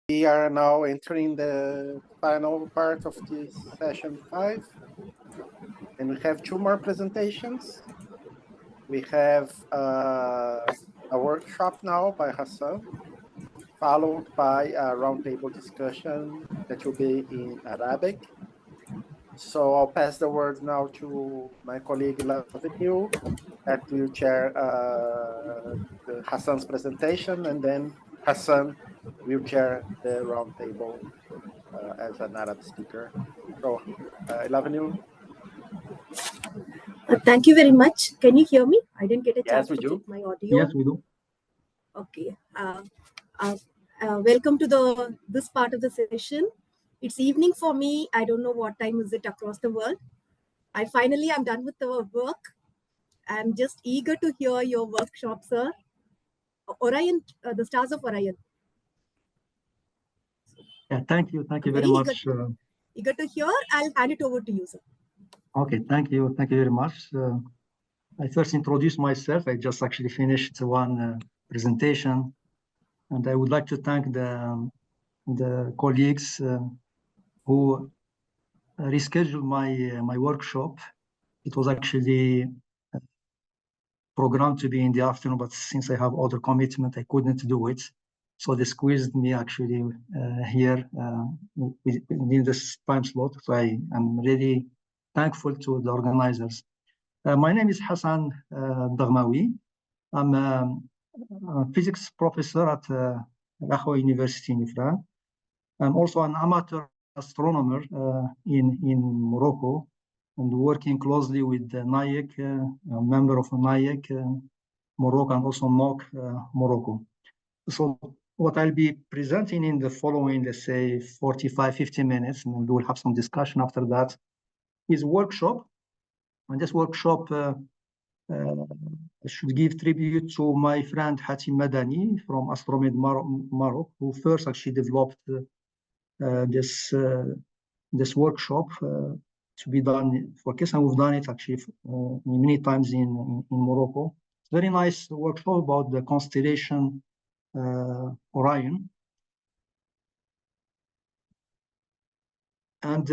We are now entering the final part of this session 5, and we have 2 more presentations. We have a workshop now by Hassane, followed by a roundtable discussion that will be in Arabic. So I'll pass the word now to my colleague Lavinu, that will chair Hassane's presentation, and then Hassane will chair the roundtable as an Arab speaker. So, Lavinu. Thank you very much. Can you hear me? I didn't get a chance Yes, to check my audio. Yes, we do. Okay. Welcome to this part of the session. It's evening for me. I don't know what time is it across the world. I'm done with the work. I'm just eager to hear your workshop, sir. Orion, the stars of Orion. Yeah, thank you very much. Eager to hear. I'll hand it over to you, sir. Okay, thank you very much. I first introduce myself. I just actually finished one presentation, and I would like to thank the colleagues who rescheduled my workshop. It was actually programmed to be in the afternoon, but since I have other commitment, I couldn't do it. So they squeezed me actually here within this time slot. So I am really thankful to the organizers. My name is Hassane Darhmaoui. I'm a physics professor at Darhmaoui University in Iran. I'm also an amateur astronomer in Morocco, and working closely with NIEC, a member of NIEC Morocco, and also NOC Morocco. So what I'll be presenting in the following, let's say, 45, 50 minutes, and we'll have some discussion after that, is workshop. And this workshop should give tribute to my friend Hatim Madani from Astromed Maroc, who first actually developed this workshop to be done for KISS, and we've done it actually many times in Morocco. It's a very nice workshop about the constellation Orion. And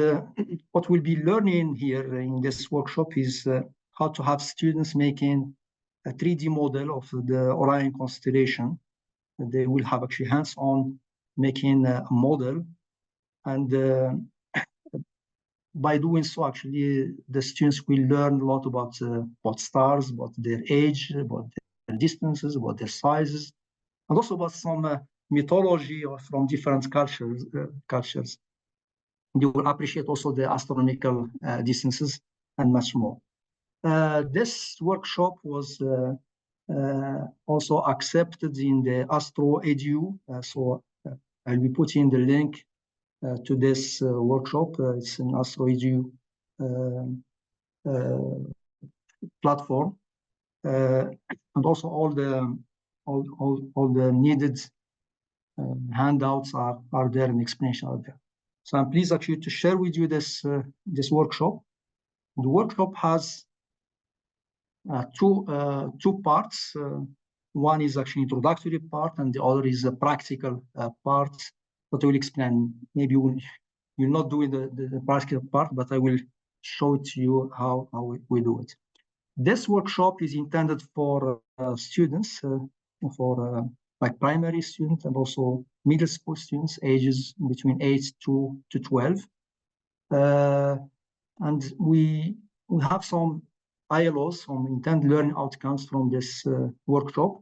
what we'll be learning here in this workshop is how to have students making a 3D model of the Orion constellation. They will have actually hands-on making a model, and by doing so, actually, the students will learn a lot about stars, about their age, about their distances, about their sizes, and also about some mythology from different cultures. You will appreciate also the astronomical distances and much more. This workshop was also accepted in the Astro Edu, so I'll be putting the link to this workshop. It's an Astro Edu platform, and also all the needed handouts are there and explanation are there. So I'm pleased actually to share with you this workshop. The workshop has two parts. One is actually introductory part, and the other is a practical part that I will explain. Maybe you'll not do the practical part, but I will show it to you how we do it. This workshop is intended for students, for like primary students and also middle school students, ages between 8 to 12. And we have some ILOs, some intended learning outcomes from this workshop.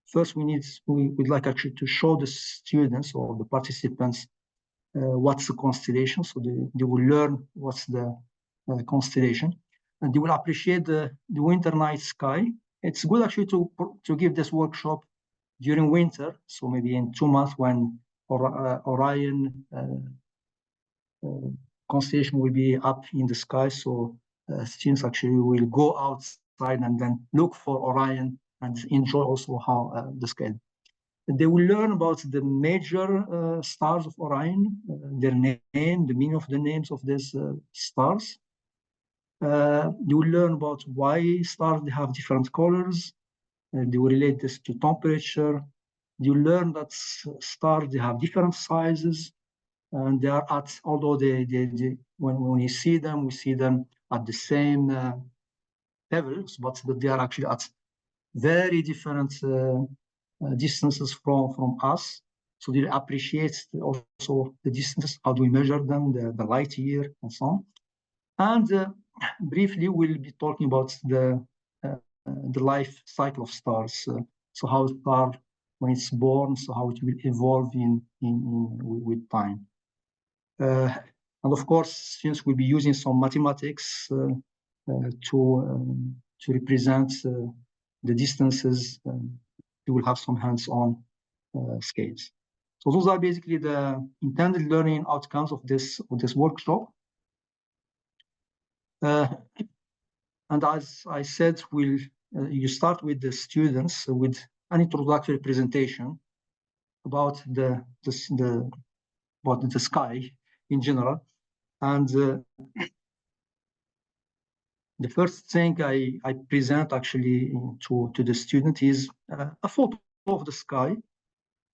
First, we'd like actually to show the students or the participants what's the constellation. So they will learn what's the constellation, and they will appreciate the winter night sky. It's good actually to give this workshop during winter, so maybe in 2 months when Orion constellation will be up in the sky. So students actually will go outside and then look for Orion and enjoy also how the sky. They will learn about the major stars of Orion, their name, the meaning of the names of these stars. They will learn about why stars they have different colors. They will relate this to temperature, you learn that stars, they have different sizes, and they are at, although when you see them, we see them at the same levels, but they are actually at very different distances from us. So they appreciate also the distance, how do we measure them, the light year and so on. And briefly, we'll be talking about the life cycle of stars. So how a star, when it's born, so how it will evolve with time. And of course, students will be using some mathematics to represent the distances. You will have some hands-on scales. So those are basically the intended learning outcomes of this workshop. And as I said, you start with the students with an introductory presentation about the sky in general. And the first thing I present actually to the student is a photo of the sky.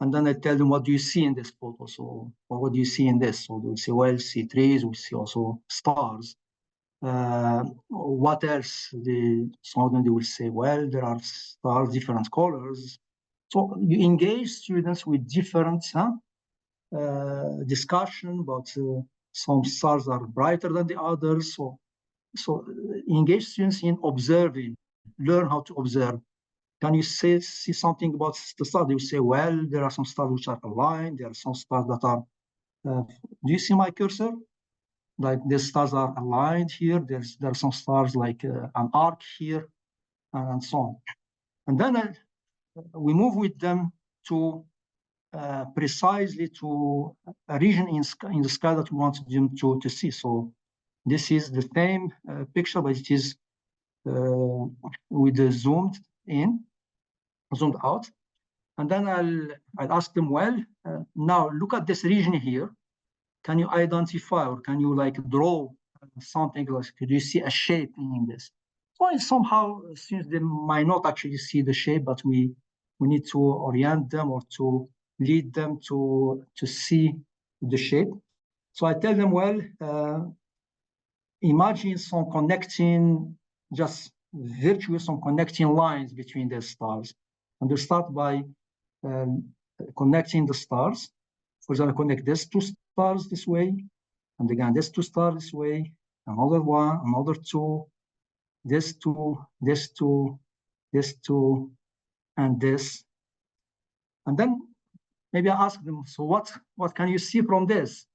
And then I tell them, what do you see in this photo? So, or what do you see in this? So they will say, well, see trees, we see also stars. What else? Some of them, they will say, well, there are stars, different colors. So you engage students with different discussion about some stars are brighter than the others. So engage students in observing, learn how to observe. Can you see something about the stars? They will say, well, there are some stars which are aligned. There are some stars that are, do you see my cursor? Like the stars are aligned here. There are some stars like an arc here, and so on. And then we move with them to precisely to a region in the sky that we want them to see. So this is the same picture, but it is with the zoomed out. And then I'll ask them, well, now look at this region here. Can you identify, or can you like draw something? Like, do you see a shape in this? So somehow, since they might not actually see the shape, but we need to orient them or to lead them to see the shape. So I tell them, well, imagine some connecting, just virtuous, some connecting lines between the stars. And they start by connecting the stars. For example, connect these two stars this way, and again, these two stars this way, another one, another two, this two, this two, this two, and this. And then maybe I ask them, so what can you see from this?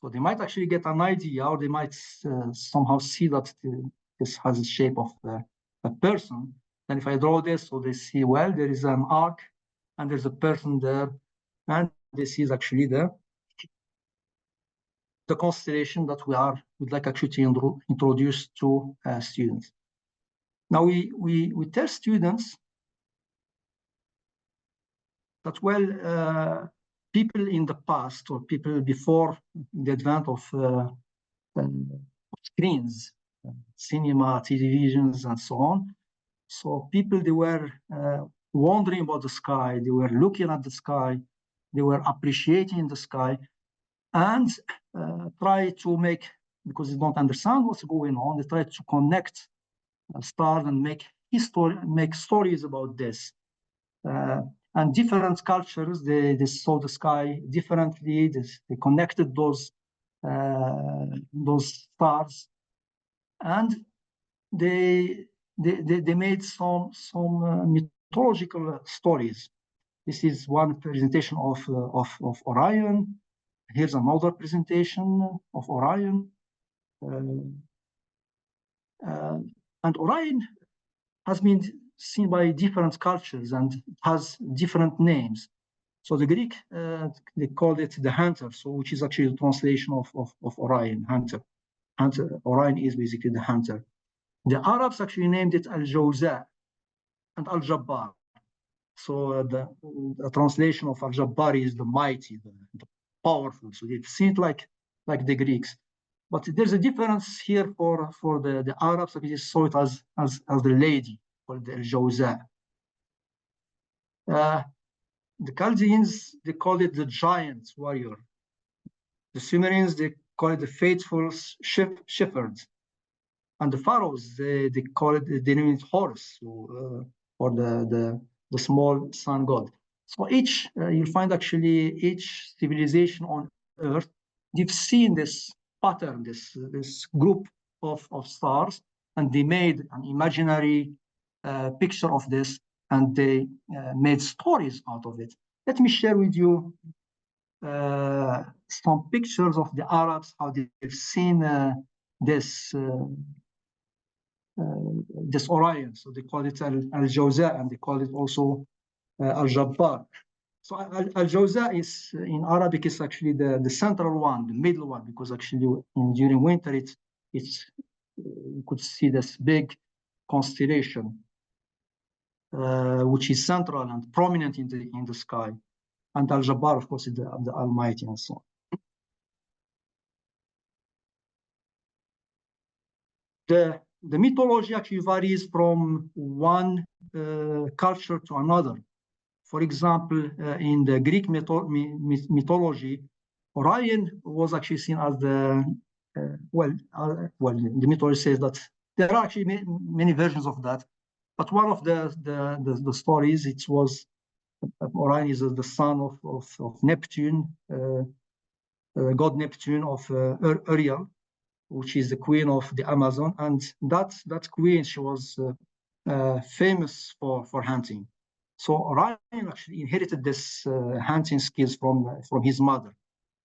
So they might actually get an idea, or they might somehow see that this has the shape of a person. And if I draw this, so they see, well, there is an arc, and there's a person there, and this is actually the constellation that we'd like actually to introduce to students. Now we tell students that, well, people in the past, or people before the advent of screens, cinema, televisions, and so on. So people, they were wondering about the sky, they were looking at the sky, they were appreciating the sky, and try to make, because they don't understand what's going on, they try to connect stars and make stories about this. And different cultures, they saw the sky differently. They connected those stars, and they made some mythological stories. This is one presentation of Orion. Here's another presentation of Orion. And Orion has been seen by different cultures and has different names. So the Greek, they called it the hunter, so which is actually the translation of Orion, hunter. Orion is basically the hunter. The Arabs actually named it Al-Jawza and Al-Jabbar. So the translation of Al-Jabbar is the mighty, the powerful. So it seemed like the Greeks. But there's a difference here for the Arabs. They saw it as the lady, called the Al-Jawza. the Chaldeans, they call it the giant warrior. The Sumerians, they call it the faithful shepherd. And the pharaohs, they call it, they name it Horus, or the small sun god. So you'll find actually each civilization on Earth, they've seen this pattern, this group of stars, and they made an imaginary picture of this, and they made stories out of it. Let me share with you some pictures of the Arabs, how they've seen this Orion. So they call it Al-Jawza, and they call it also Al-Jabbar. So Al-Jawza is, in Arabic, is actually the central one, the middle one, because actually during winter, it's you could see this big constellation, which is central and prominent in the sky. And Al-Jabbar, of course, is the Almighty, and so on. The mythology actually varies from one culture to another. For example, in the Greek mythology, Orion was actually seen as the the mythology says that there are actually many versions of that, but one of the stories, it was Orion is the son of Neptune, god Neptune, of Orion, which is the queen of the Amazon, and that queen, she was famous for hunting. So Orion actually inherited this hunting skills from his mother.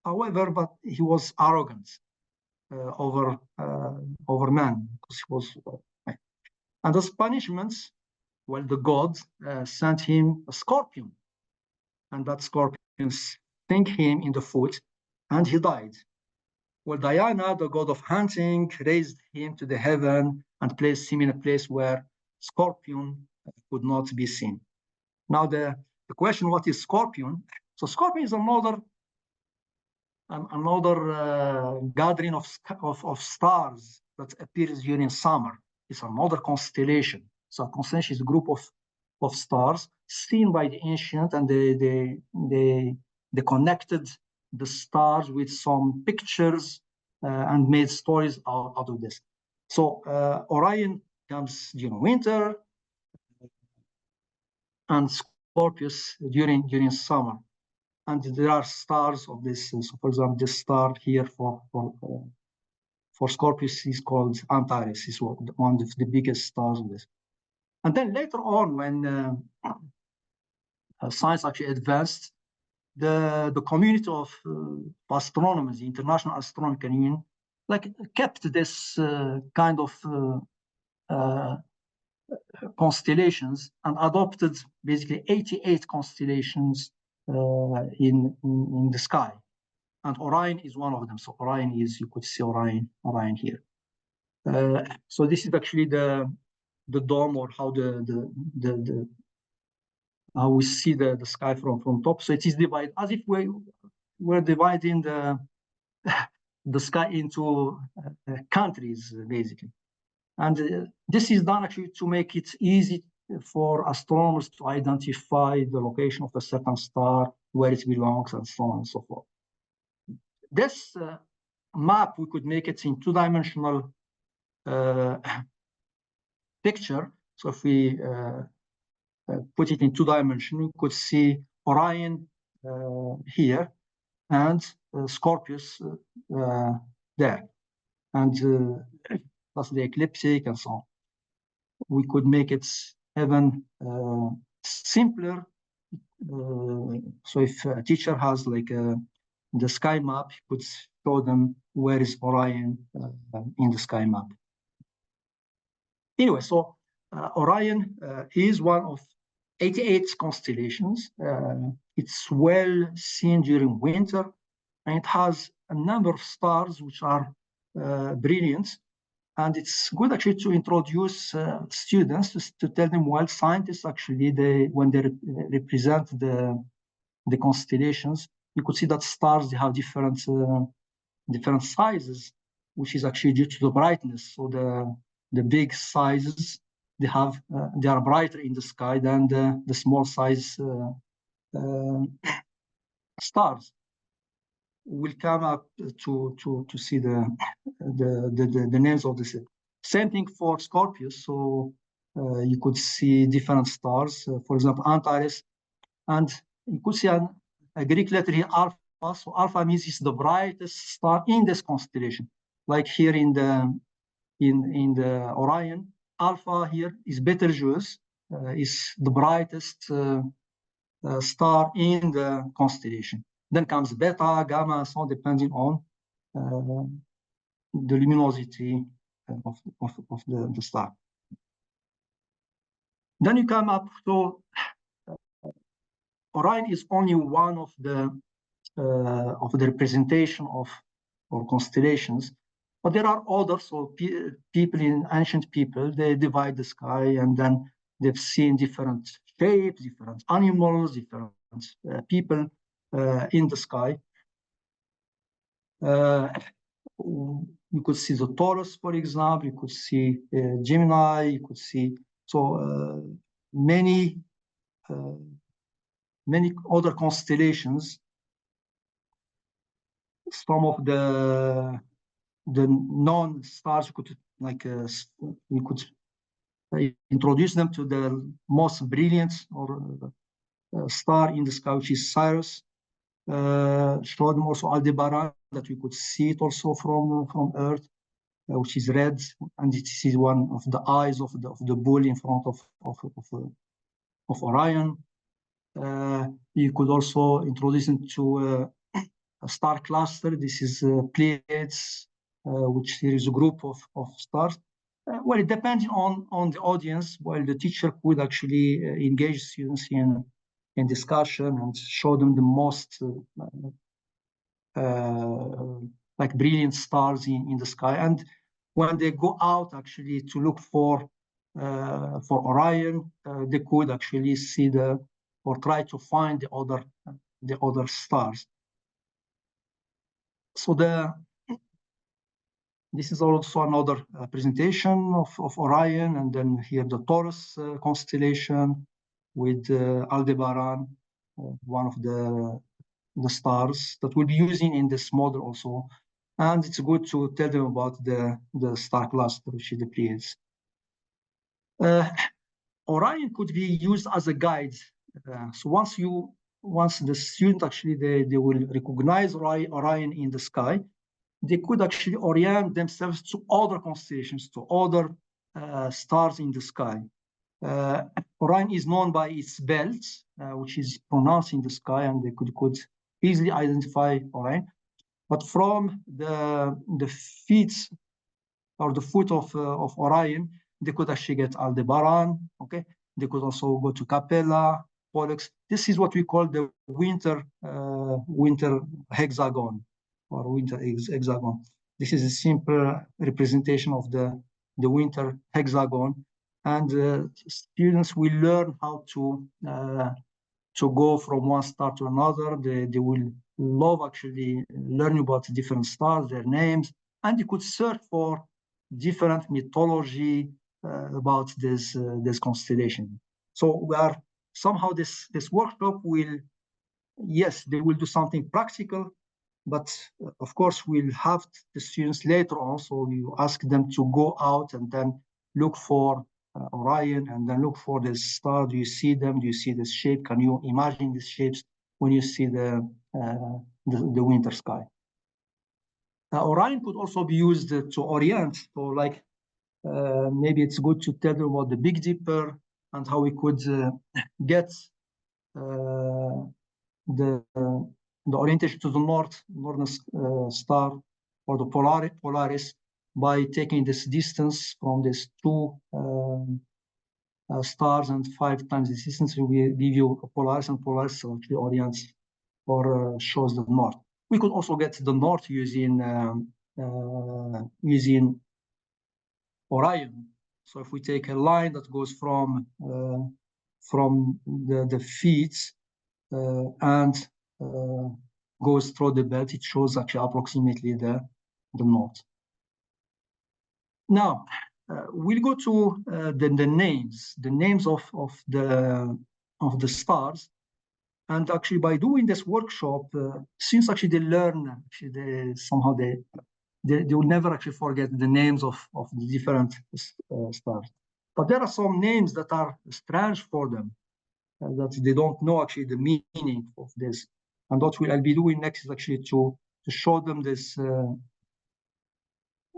However, but he was arrogant over man, because he was, and as punishment, well, the god sent him a scorpion, and that scorpion stung him in the foot, and he died. Well, Diana, the god of hunting, raised him to the heaven and placed him in a place where scorpion could not be seen. Now, the question, what is scorpion? So scorpion is another gathering of stars that appears during summer. It's another constellation. So a constellation is a group of stars seen by the ancient, and they connected the stars with some pictures and made stories out of this. So Orion comes during winter, and Scorpius during summer. And there are stars of this. So for example, this star here for Scorpius is called Antares. Is one of the biggest stars of this. And then later on, when science actually advanced, the community of astronomers, the International Astronomical Union, like kept this kind of constellations and adopted basically 88 constellations in the sky, and Orion is one of them. So Orion is, you could see Orion here. So this is actually the dome, or how how we see the sky from top. So it is divided as if we're dividing the sky into countries, basically. And this is done actually to make it easy for astronomers to identify the location of a certain star, where it belongs, and so on and so forth. This map, we could make it in two-dimensional picture. So if we put it in 2 dimensions, we could see Orion here and Scorpius there. And that's the ecliptic and so on. We could make it even simpler. So if a teacher has like the sky map, he could show them where is Orion in the sky map. Anyway, so Orion is one of 88 constellations. It's well seen during winter, and it has a number of stars which are brilliant. And it's good actually to introduce students to tell them, well, scientists actually, when they represent the constellations, you could see that stars, they have different sizes, which is actually due to the brightness. So the big sizes, they are brighter in the sky than the small size stars will come up to see the names of the city. Same thing for Scorpius. So you could see different stars, for example, Antares, and you could see a Greek letter here, Alpha. So Alpha means it's the brightest star in this constellation. Like here in the Orion, Alpha here is Betelgeuse, is the brightest star in the constellation. Then comes Beta, Gamma, so on, depending on the luminosity of the star. Then you come up to Orion is only one of the representation of or constellations, but there are others. So ancient people, they divide the sky, and then they've seen different shapes, different animals, different people in the sky. You could see the Taurus, for example. You could see Gemini. You could see many other constellations. Some of the known stars, you could introduce them to the most brilliant or star in the sky, which is Sirius. Show them also Aldebaran, that we could see it also from Earth, which is red, and it is one of the eyes of the bull in front of Orion. You could also introduce them to a star cluster. This is Pleiades, which there is a group of stars. Well, it depends on the audience. While the teacher could actually engage students in discussion and show them the most like brilliant stars in the sky. And when they go out actually to look for Orion, they could actually see or try to find the other stars. So this is also another presentation of Orion, and then here the Taurus constellation with Aldebaran, one of the stars that we'll be using in this model also. And it's good to tell them about the star cluster, which is the Pleiades. Orion could be used as a guide. So once the student actually they will recognize Orion in the sky, they could actually orient themselves to other constellations, to other stars in the sky. Orion is known by its belt, which is pronounced in the sky, and they could easily identify Orion. But from the feet or the foot of Orion, they could actually get Aldebaran. Okay, they could also go to Capella, Pollux. This is what we call the winter hexagon or winter hexagon. This is a simple representation of the winter hexagon, and students will learn how to go from one star to another. They will love actually learning about different stars, their names, and you could search for different mythology about this constellation. So we are somehow this workshop will, yes, they will do something practical, but of course we'll have the students later on. So you ask them to go out and then look for Orion, and then look for this star. Do you see them? Do you see this shape? Can you imagine these shapes when you see the winter sky? Orion could also be used to orient. So like maybe it's good to tell them about the Big Dipper and how we could get the orientation to the northern star, or the Polaris, by taking this distance from these two stars, and 5 times the distance we give you a Polaris, and Polaris actually orients or shows the north. We could also get the north using Orion. So if we take a line that goes from the feet and goes through the belt, it shows actually approximately the north. Now we'll go to the names of the stars. And actually, by doing this workshop, since actually they learn, actually somehow they will never actually forget the names of the different stars. But there are some names that are strange for them, that they don't know actually the meaning of this. And what I'll be doing next is actually to show them this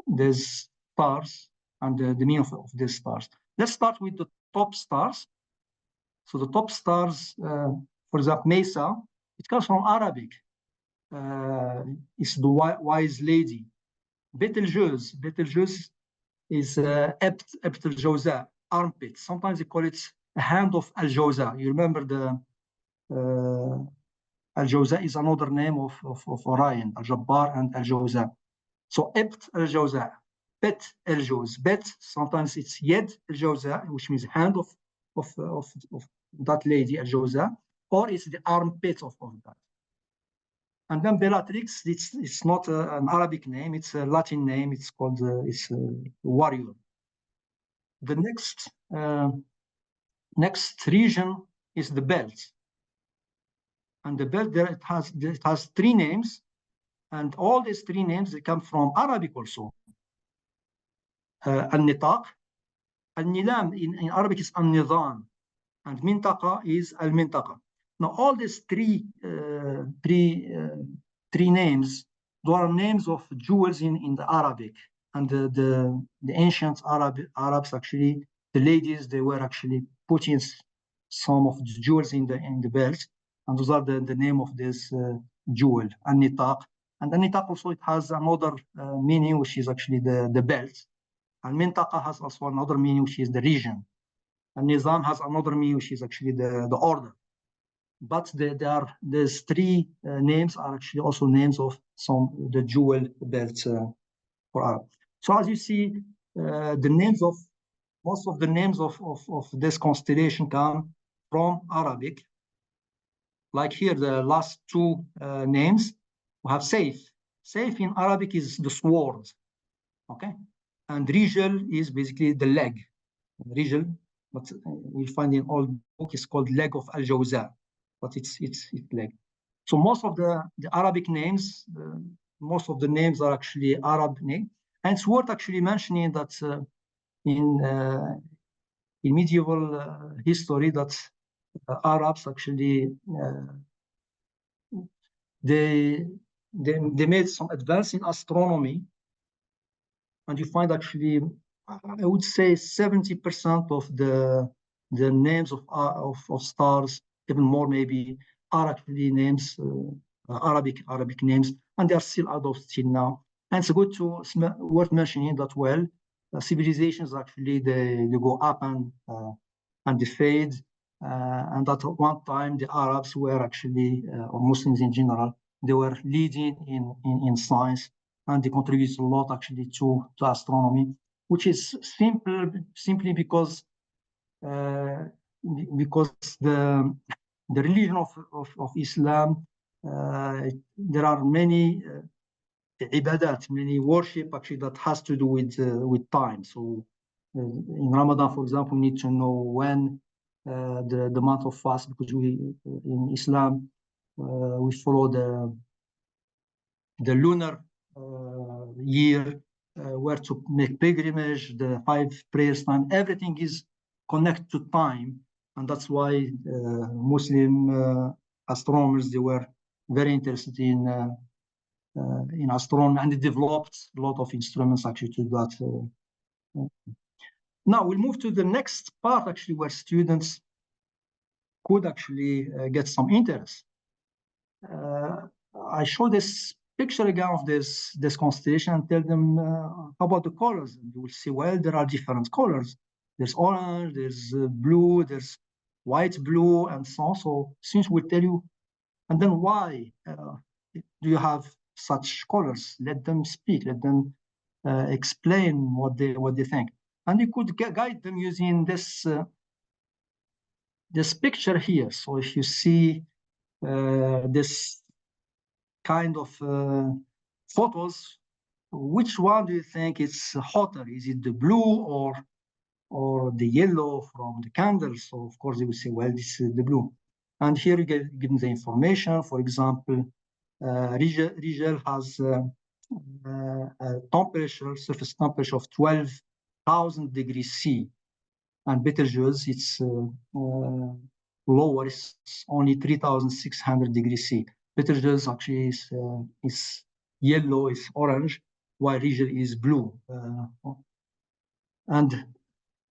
these stars and the meaning of these stars. Let's start with the top stars. So the top stars, for example, Mesa, it comes from Arabic. It's the wise lady. Betelgeuse is Ebt al-Jawza, armpit. Sometimes they call it a hand of al-Jawza. You remember the al-Jawza is another name of Orion, al-Jabbar and al-Jawza. So Ebt al-Jawza, Bet al-Jawz. Bet, sometimes it's Yed al-Jawza, which means hand of that lady al-Jawza, or it's the armpit of that. And then Bellatrix, it's not an Arabic name, it's a Latin name, it's called warrior. The next region is the belt. And the belt there, it has three names, and all these three names, they come from Arabic also. Al-Nitaq, Al-Nilam in Arabic is Al-Nizam, and Mintaqa is Al-Mintaqa. Now all these three names, they are names of jewels in the Arabic, and the ancient Arabs actually, the ladies, they were actually putting some of the jewels in the belt, and those are the name of this jewel, An-Nitaq. And An-Nitaq also, it has another meaning, which is actually the belt. And Mintaqa has also another meaning, which is the region. And Nizam has another meaning, which is actually the order. But these three names are actually also names of the jewel belts for Arab. So as you see, most of the names of this constellation come from Arabic. Like here, the last two names, we have Saif. Saif in Arabic is the sword, okay? And Rijal is basically the leg. Rijal, but you'll find in all book is called leg of Al-Jawza, but it's leg. So most of the Arabic names, most of the names are actually Arab names. And it's worth actually mentioning that in medieval history, that Arabs actually they made some advance in astronomy, and you find actually, I would say 70% of the names of stars, even more maybe, are actually names, Arabic names, and they are still adopted till now. And it's good to worth mentioning that civilizations actually they go up and they fade, and at one time the Arabs were actually, or Muslims in general, they were leading in science, and they contribute a lot actually to astronomy, which is simply because the religion of Islam, there are many ibadat, many worship actually that has to do with time. So in Ramadan, for example, we need to know when the month of fast, because in Islam we follow the lunar year, where to make pilgrimage, the 5 prayers time, everything is connected to time, and that's why Muslim astronomers, they were very interested in astronomy, and they developed a lot of instruments actually to that. Now we'll move to the next part actually, where students could actually get some interest. I show this picture again of this constellation and tell them how about the colors, and you will see, well, there are different colors. There's orange, there's blue, there's white, blue, and so on. So since we'll tell you, and then why do you have such colors? Let them speak, let them explain what they think. And you could guide them using this picture here. So if you see this kind of photos, which one do you think is hotter? Is it the blue or the yellow from the candles? So of course they will say, well, this is the blue. And here you give them the information. For example, Rigel has a temperature, surface temperature of 12,000 degrees C, and Betelgeuse it's lower, it's only 3,600 degrees C. Betelgeuse actually is yellow, is orange, while Rigel is blue. And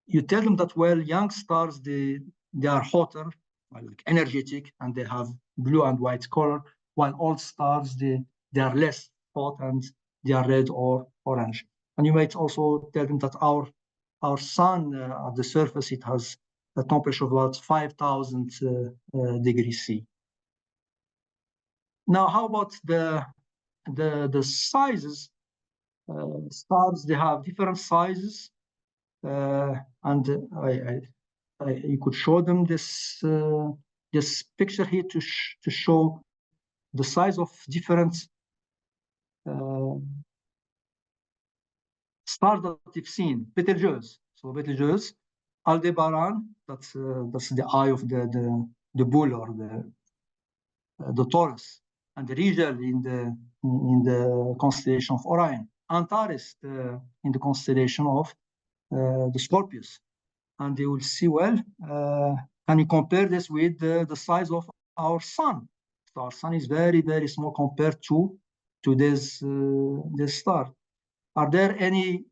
you tell them that, well, young stars, they are hotter, like energetic, and they have blue and white color, while old stars, they are less hot and they are red or orange. And you might also tell them that our sun at the surface, it has a temperature of about 5,000 degrees C. Now, how about the sizes? Stars, they have different sizes, and you could show them this this picture here to show the size of different stars that you've seen. Betelgeuse. So Betelgeuse, Aldebaran, that's the eye of the bull or the Taurus, and Rigel in the constellation of Orion, Antares in the constellation of the Scorpius. And they will see, well, can you compare this with the size of our sun? So our sun is very, very small compared to this star. Are there any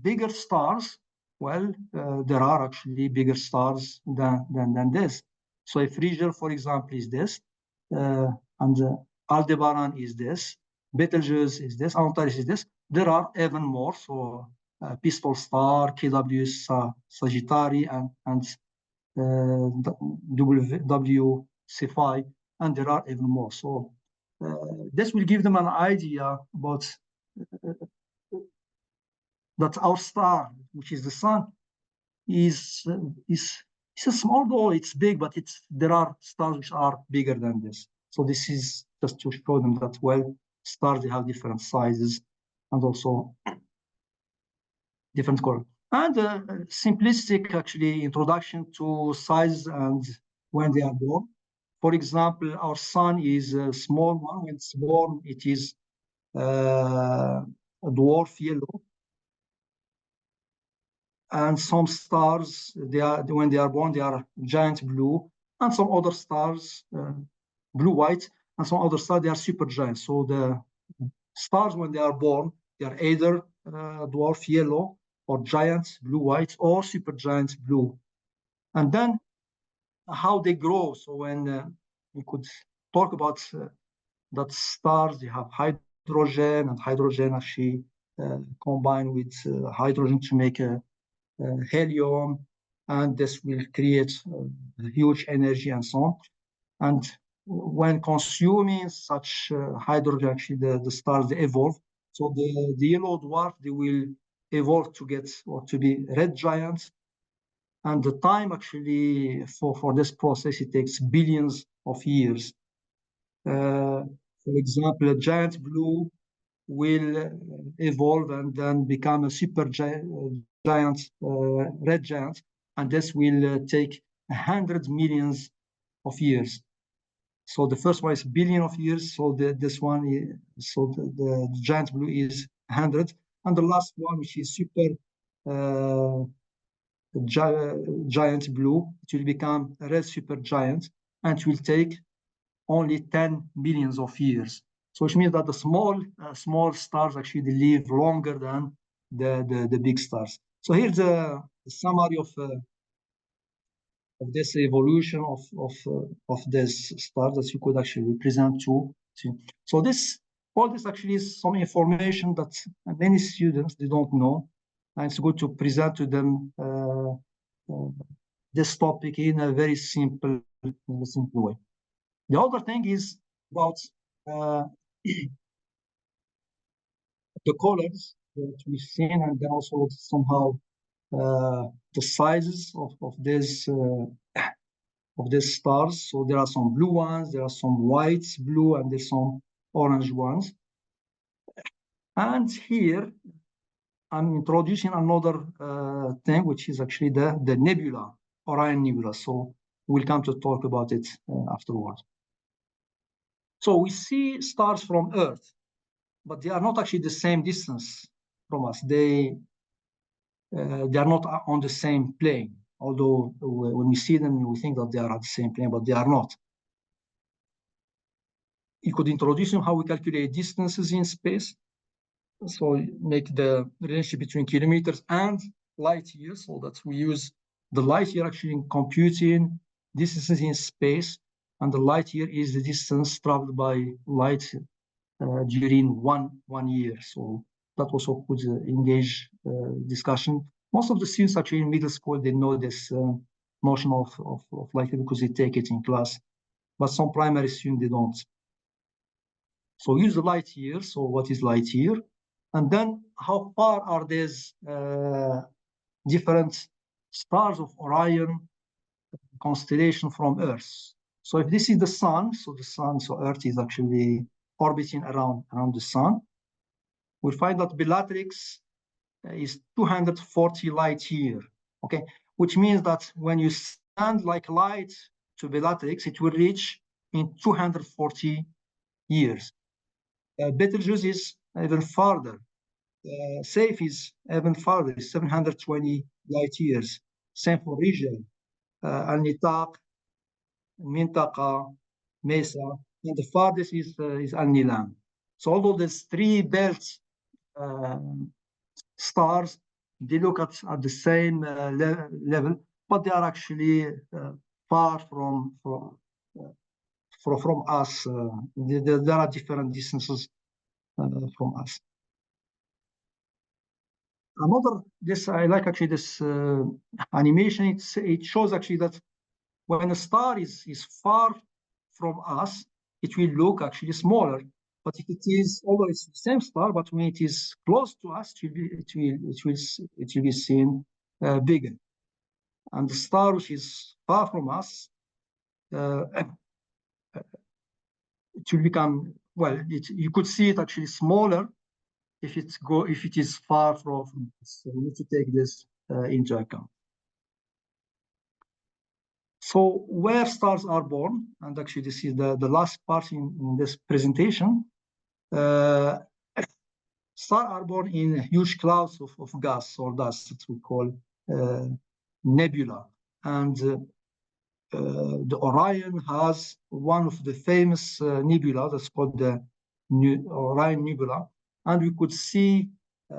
bigger stars? Well, there are actually bigger stars than this. So if Rigel, for example, is this, and Aldebaran is this, Betelgeuse is this, Antares is this, there are even more. So Pistol Star, KW Sagittari, and W Cephei, and there are even more. So this will give them an idea about that our star, which is the sun, is a small, though it's big, but there are stars which are bigger than this. So this is just to show them that, well, stars, they have different sizes and also different color. And simplistic, actually, introduction to size and when they are born. For example, our sun is a small one. When it's born, it is a dwarf yellow. And some stars, when they are born, they are giant blue, and some other stars, blue-white, and some other stars, they are supergiant. So the stars, when they are born, they are either dwarf yellow, or giant blue-white, or supergiant blue. And then how they grow. So when we could talk about that stars, they have hydrogen, and hydrogen actually combine with hydrogen to make a helium, and this will create huge energy and so on. And when consuming such hydrogen, actually the stars, they evolve. So the yellow dwarf, they will evolve to get or to be red giants. And the time actually for this process, it takes billions of years. For example, a giant blue will evolve and then become a super giant red giant, and this will take 100 millions of years. So the first one is billion of years. So this one is, so the giant blue is 100, and the last one, which is super giant blue, it will become a red super giant, and it will take only 10 billions of years. So which means that the small stars actually they live longer than the big stars. So here's a summary of this evolution of this star that you could actually present to. So all this actually is some information that many students, they don't know, and it's good to present to them this topic in a very simple way. The other thing is about the colors that we've seen, and then also somehow the sizes of these stars. So there are some blue ones, there are some white, blue, and there's some orange ones. And here I'm introducing another thing, which is actually the nebula, Orion Nebula. So We'll come to talk about it afterwards. So we see stars from Earth, but they are not actually the same distance from us. They are not on the same plane, although when we see them, we think that they are at the same plane, but they are not. You could introduce how we calculate distances in space. So make the relationship between kilometers and light years, so that we use the light year actually in computing distances in space, and the light year is the distance traveled by light during one year. So that also could engage discussion. Most of the students actually in middle school, they know this notion of light year because they take it in class, but some primary students, they don't. So use the light year. So what is light year? And then how far are these different stars of Orion constellation from Earth? So if this is the sun, so Earth is actually orbiting around the sun. We'll find that Bellatrix is 240 light year, okay? Which means that when you send like light to Bellatrix, it will reach in 240 years. Betelgeuse is even farther. Safe is even farther, 720 light years. Same for region. Al-Nitaq, Mintaqa, Mesa, and the farthest is Al-Nilam. So although there's three belts stars, they look at the same level, but they are actually far from us. There are different distances from us. I like actually this animation. It shows actually that when a star is far from us, it will look actually smaller. But if it is, although it's the same star, but when it is close to us, it will be seen bigger. And the star which is far from us, it will become, well, you could see it actually smaller if it is far from us. So we need to take this into account. So where stars are born, and actually this is the last part in this presentation. Stars are born in huge clouds of gas or dust that we call nebula. And the Orion has one of the famous nebula that's called the Orion Nebula. And we could see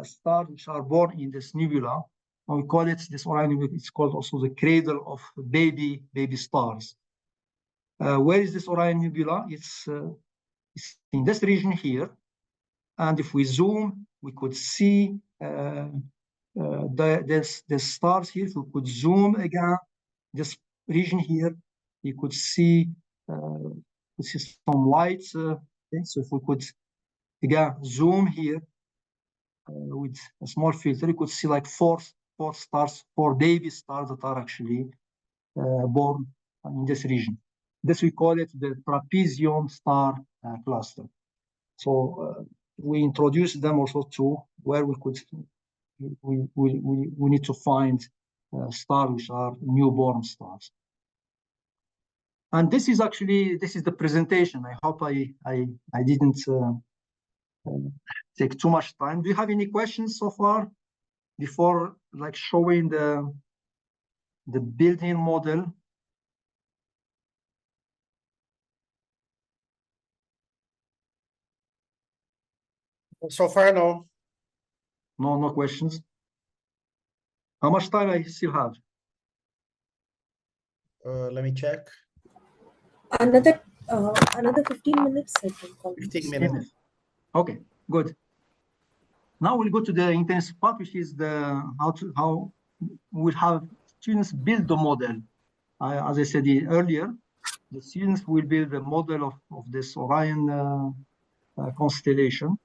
stars which are born in this nebula. And we call it, this Orion Nebula, it's called also the cradle of baby stars. Where is this Orion Nebula? It's in this region here. And if we zoom, we could see the stars here. If we could zoom again, this region here, you could see some lights. So if we could again zoom here with a small filter, you could see like four stars, four baby stars that are actually born in this region. This we call it the trapezium star cluster. So we introduced them also to where we need to find stars which are newborn stars. And this is the presentation. I hope I didn't take too much time. Do you have any questions so far before like showing the building model? So far, no. No questions. How much time I still have? Let me check. Another 15 minutes, I think. 15 minutes. Okay, good. Now we'll go to the intensive part, which is how we'll have students build the model. As I said earlier, the students will build the model of this Orion constellation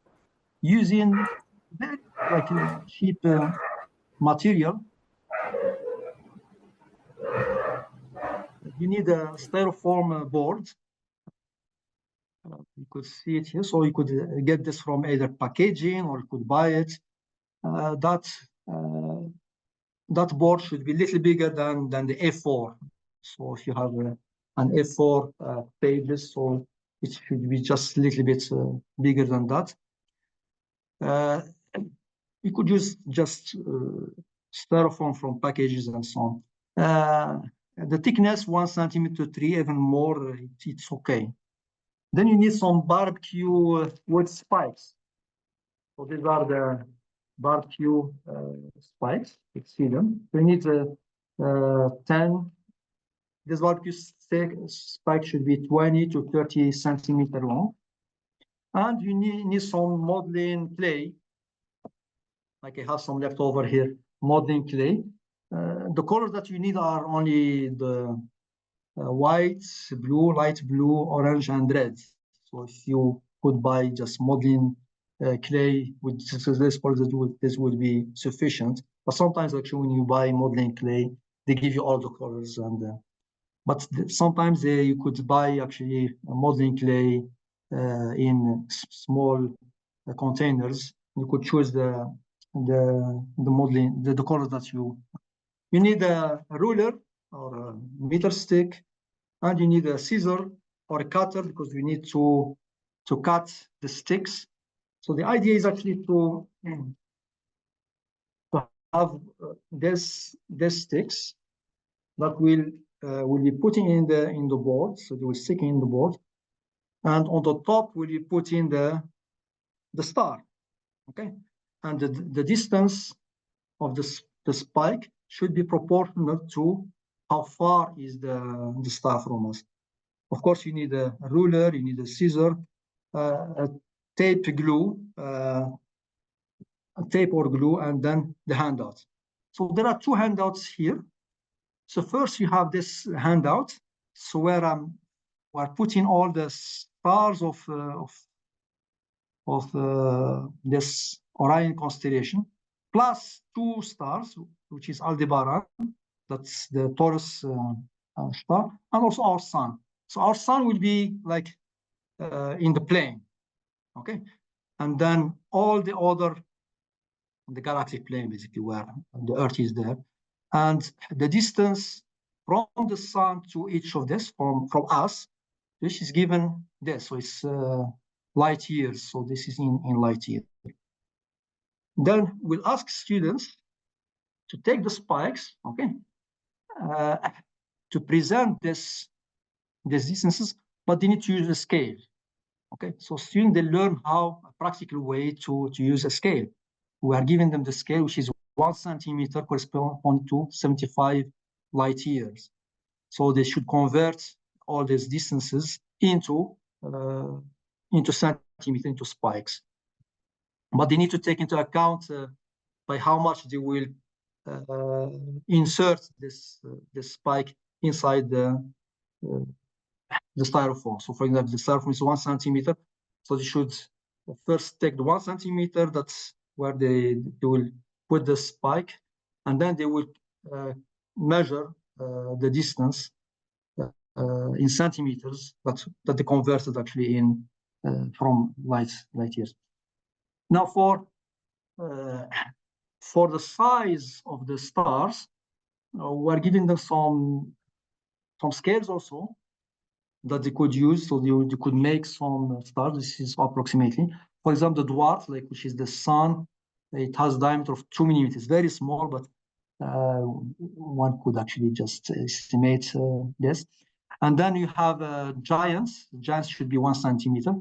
using very cheap material. You need a styrofoam board. You could see it here. So you could get this from either packaging or you could buy it. That board should be a little bigger than the A4. So if you have an A4 pages, so it should be just a little bit bigger than that. You could use just styrofoam from packages and so on. The thickness 1 centimeter 3, even more, it's okay. Then you need some barbecue wood spikes. So these are the barbecue spikes. You see them. You need 10. This barbecue spike should be 20 to 30 centimeter long. And you need some modeling clay. Like I have some left over here, modeling clay. The colors that you need are only the white, blue, light blue, orange, and red. So if you could buy just modeling clay with this color, this would be sufficient. But sometimes actually when you buy modeling clay, they give you all the colors. And but sometimes you could buy actually modeling clay in small containers. You could choose the modeling, the colors that you need a ruler or a meter stick, and you need a scissor or a cutter because you need to cut the sticks. So the idea is actually to have these sticks that will be putting in the board. So they will stick in the board, and on the top will be put in the star. Okay, and the distance of the spike should be proportional to how far is the star from us. Of course, you need a ruler, you need a scissor, a tape glue, a tape or glue, and then the handout. So there are two handouts here. So first you have this handout, so where we're putting all the stars of this Orion constellation, plus 2 stars, which is Aldebaran, that's the Taurus star, and also our sun. So our sun will be like in the plane, okay? And then all the other, the galactic plane, basically, where the Earth is there. And the distance from the sun to each of this, from us, this is given this. So it's light years. So this is in light years. Then we'll ask students to take the spikes, okay, to present these distances, but they need to use a scale. Okay, so students, they learn how a practical way to use a scale. We are giving them the scale, which is 1 centimeter corresponding to 75 light years. So they should convert all these distances into centimeter, into spikes. But they need to take into account by how much they will insert this spike inside the styrofoam. So for example, the styrofoam is 1 centimeter. So they should first take the 1 centimeter, that's where they will put the spike, and then they will measure the distance in centimeters that they converted actually in from light years. Now for the size of the stars, we're giving them some scales also that they could use, so they could make some stars. This is approximately, for example, the dwarf, like which is the sun. It has a diameter of 2 millimeters, very small, but one could actually just estimate this. And then you have giants. Giants should be 1 centimeter.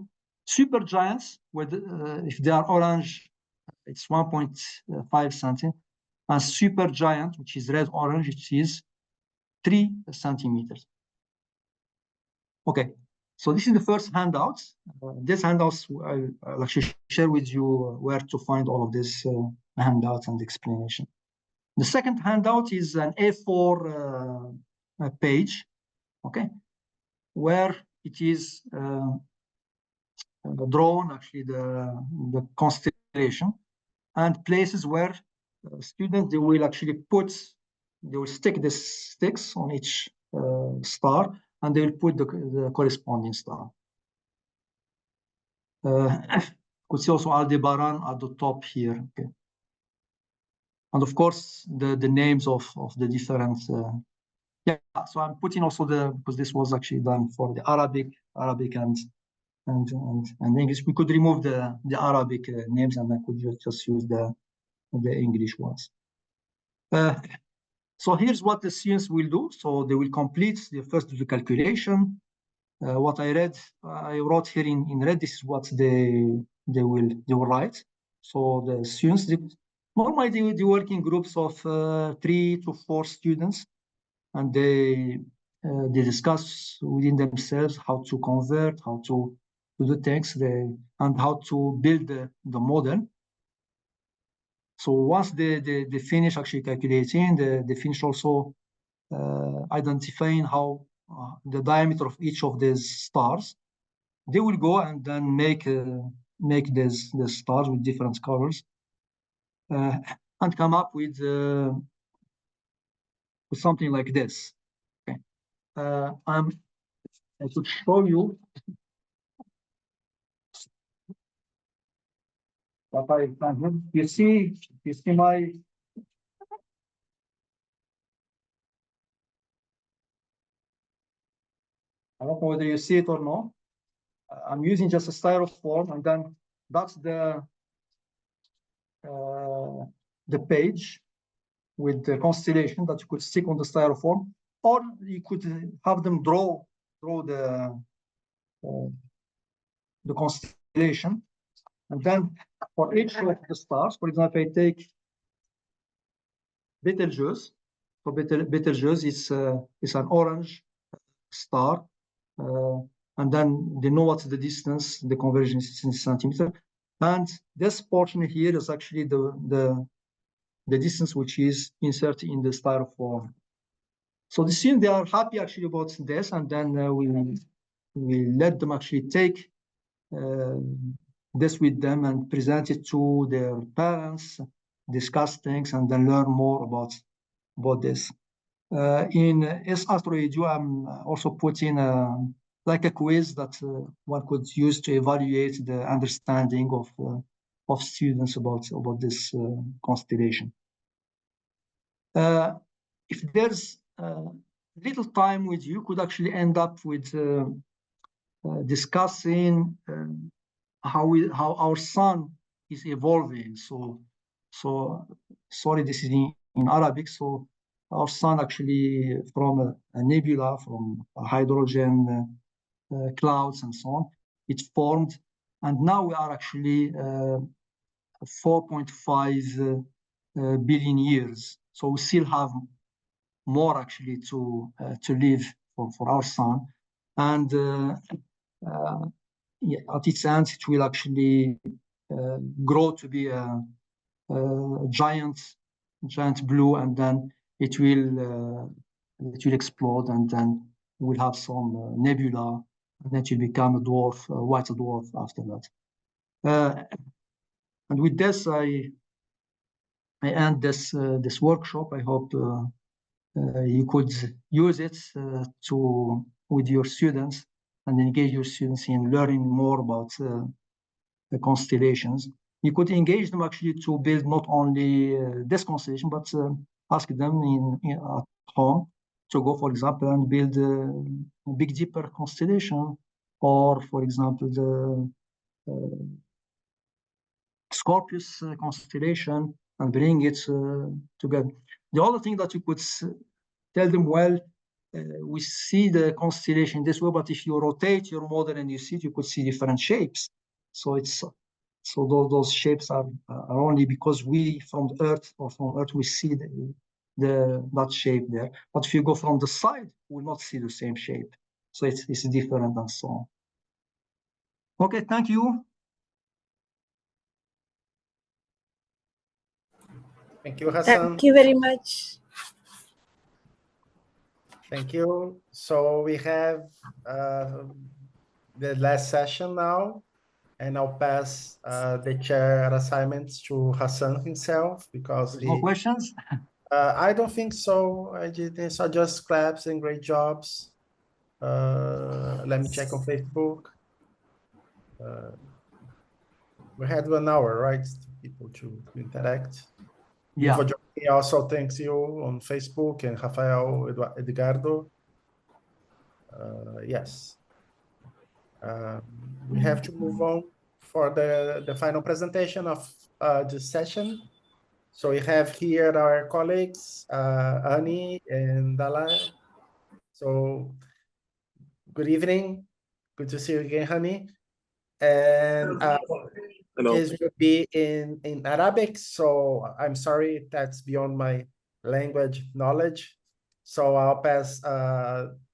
Super giants, if they are orange, it's 1.5 centimeters. And super giant, which is red orange, it is 3 centimeters. Okay, so this is the first handout. This handouts I'll actually share with you where to find all of this handouts and explanation. The second handout is an A4 page, okay, where it is drawn actually the constellation and places where students, they will actually stick the sticks on each star, and they will put the corresponding star. You could see also Aldebaran at the top here. Okay. And of course, the names of the different Yeah, so I'm putting also because this was actually done for the Arabic and English. We could remove the Arabic names and I could just use the English ones. So here's what the students will do. So they will complete the calculation. What I wrote here in red. This is what they will write. So the students, normally they work in groups of 3 to 4 students, and they discuss within themselves how to convert, how to do things, and how to build the model. So once they finish actually calculating, they finish also identifying how the diameter of each of these stars. They will go and then make these stars with different colors and come up with something like this. Okay. I could show you what I can. You see my. I don't know whether you see it or not. I'm using just a styrofoam, and then that's the page with the constellation that you could stick on the styrofoam, or you could have them draw the constellation, and then for each of the stars, for example, I take Betelgeuse. So Betelgeuse is an orange star, and then they know what's the distance, the conversion is in centimeter, and this portion here is actually the distance which is inserted in the styrofoam. So the students, they are happy actually about this, and then we let them actually take this with them and present it to their parents, discuss things, and then learn more about this. In S-Astro-Edu, I'm also putting like a quiz that one could use to evaluate the understanding of students about this constellation. If there's little time with you, could actually end up with discussing how our sun is evolving. So sorry, this is in Arabic. So our sun actually from a nebula, from hydrogen clouds and so on, it formed, and now we are actually 4.5 billion years. So we still have more actually to live for our sun, and at its end it will actually grow to be a giant blue, and then it will explode, and then we'll have some nebula, and then it will become a dwarf, a white dwarf after that. And with this, I end this workshop. I hope you could use it with your students and engage your students in learning more about the constellations. You could engage them actually to build not only this constellation, but ask them at home to go, for example, and build a Big Dipper constellation, or, for example, the Scorpius constellation, and bring it together. The other thing that you could tell them, well, we see the constellation this way, but if you rotate your model and you see it, you could see different shapes. So those shapes are only because we from Earth we see that shape there. But if you go from the side, you will not see the same shape. So it's different and so on. Okay, thank you. Thank you, Hassane. Thank you very much. Thank you. So we have the last session now, and I'll pass the chair assignments to Hassane himself, because no questions. I don't think so. I saw just claps and great jobs. Let me check on Facebook. We had 1 hour, right? People to interact. Yeah. For joining he also thanks you on Facebook, and Rafael Edgardo. Yes. We have to move on for the final presentation of this session. So we have here our colleagues, Ani and Dalal. So good evening. Good to see you again, Hani. And this will be in Arabic. So I'm sorry, that's beyond my language knowledge. So I'll pass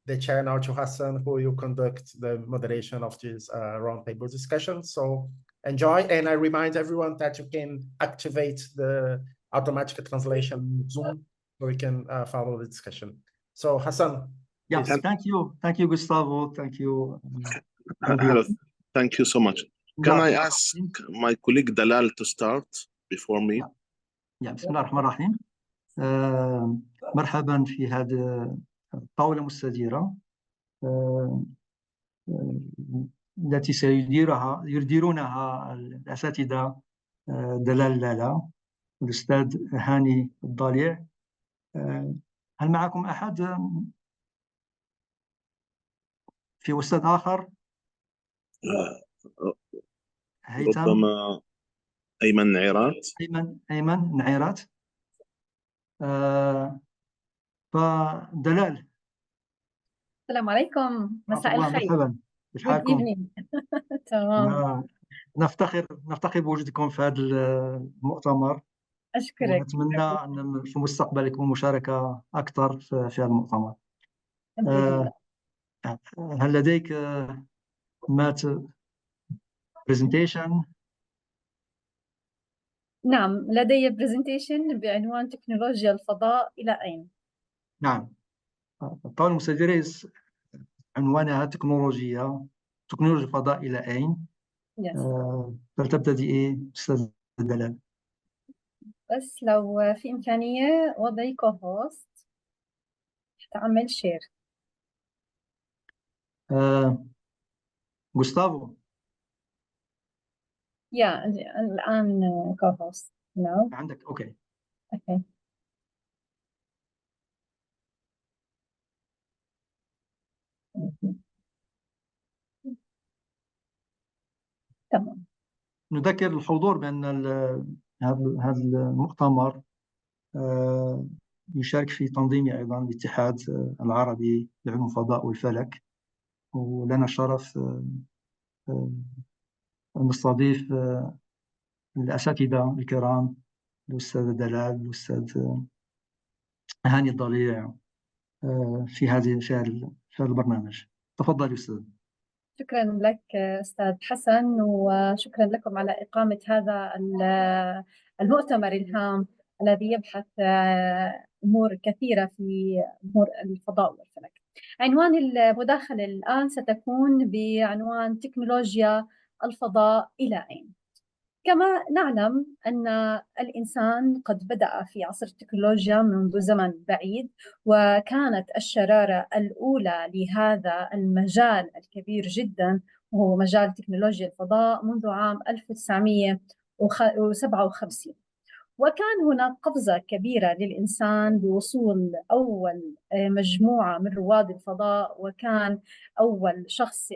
the chair now to Hassane, who will conduct the moderation of this roundtable discussion. So enjoy, and I remind everyone that you can activate the automatic translation in Zoom so we can follow the discussion. So Hassane. Yes, please. thank you, Gustavo. Thank you. Hello. Thank you so much. Can I ask my colleague Dalal to start before me? بسم الله الرحمن الرحيم. مرحبا في هذه الطاولة المستديرة التي يديرونها الأساتذة دلال لالا والأستاذ هاني الضالع. هل معكم أحد في أستاذ آخر؟ ربما أيمن نعيرات. أيمن نعيرات. فدلال. السلام عليكم، مساء الخير. مرحبا، كيف حالكم؟ تمام. نفتخر بوجودكم في هذا المؤتمر. أشكرك. ونتمنى أن في المستقبل يكون مشاركة أكثر في هذا المؤتمر. هل لديك presentation؟ نعم، لدي presentation بعنوان تكنولوجيا الفضاء إلى أين؟ نعم، الطاولة المستديرة عنوانها تكنولوجيا الفضاء إلى أين؟ فلتبتدئي أستاذ دلال. بس لو في إمكانية وضعي كوهوست تعمل شير. غوستافو. الآن كوهوست. عندك أوكي. تمام. نذكر الحضور بأن هذا المؤتمر يشارك في تنظيمه أيضا الاتحاد العربي لعلوم الفضاء والفلك، ولنا الشرف أن نستضيف الأساتذة الكرام الأستاذ دلال والأستاذ هاني الضليع في هذا البرنامج. تفضل أستاذ. شكرا لك أستاذ حسن، وشكرا لكم على إقامة هذا المؤتمر الهام الذي يبحث أمور كثيرة في أمور الفضاء والفلك. عنوان المداخلة الآن ستكون بعنوان تكنولوجيا الفضاء إلى أين؟ كما نعلم أن الإنسان قد بدأ في عصر التكنولوجيا منذ زمن بعيد، وكانت الشرارة الأولى لهذا المجال الكبير جدا وهو مجال تكنولوجيا الفضاء منذ عام 1957. وكان هناك قفزة كبيرة للإنسان بوصول أول مجموعة من رواد الفضاء، وكان أول شخص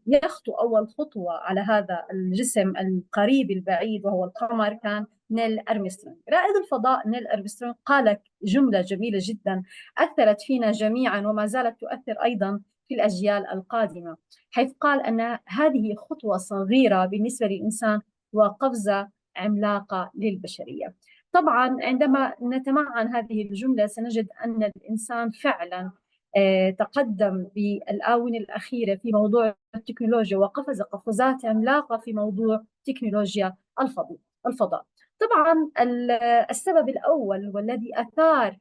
يخطو أول خطوة على هذا الجسم القريب البعيد وهو القمر كان نيل أرمسترونغ. رائد الفضاء نيل أرمسترونغ قال جملة جميلة جدا أثرت فينا جميعا وما زالت تؤثر أيضا في الأجيال القادمة، حيث قال أن هذه خطوة صغيرة بالنسبة للإنسان وقفزة عملاقة للبشرية. طبعا عندما نتمعن هذه الجملة سنجد أن الإنسان فعلا تقدم بالآونة الأخيرة في موضوع التكنولوجيا وقفز قفزات عملاقة في موضوع تكنولوجيا الفضاء. طبعا السبب الأول والذي أثار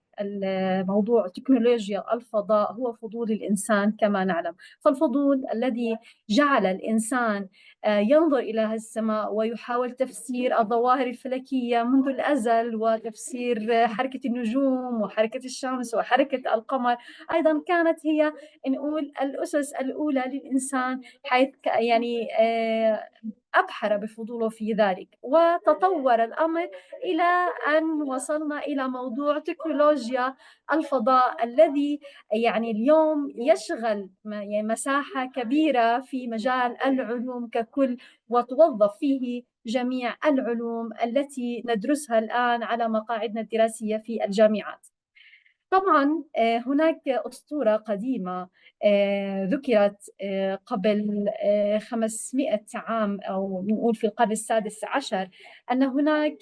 موضوع تكنولوجيا الفضاء هو فضول الإنسان كما نعلم، فالفضول الذي جعل الإنسان ينظر إلى السماء ويحاول تفسير الظواهر الفلكية منذ الأزل، وتفسير حركة النجوم وحركة الشمس وحركة القمر أيضا كانت هي نقول الأسس الأولى للإنسان، حيث يعني أبحر بفضوله في ذلك، وتطور الأمر إلى أن وصلنا إلى موضوع تكنولوجيا الفضاء الذي يعني اليوم يشغل يعني مساحة كبيرة في مجال العلوم ككل، وتوظف فيه جميع العلوم التي ندرسها الآن على مقاعدنا الدراسية في الجامعات. طبعا هناك أسطورة قديمة ذكرت قبل 500 عام، أو نقول في القرن السادس عشر، أن هناك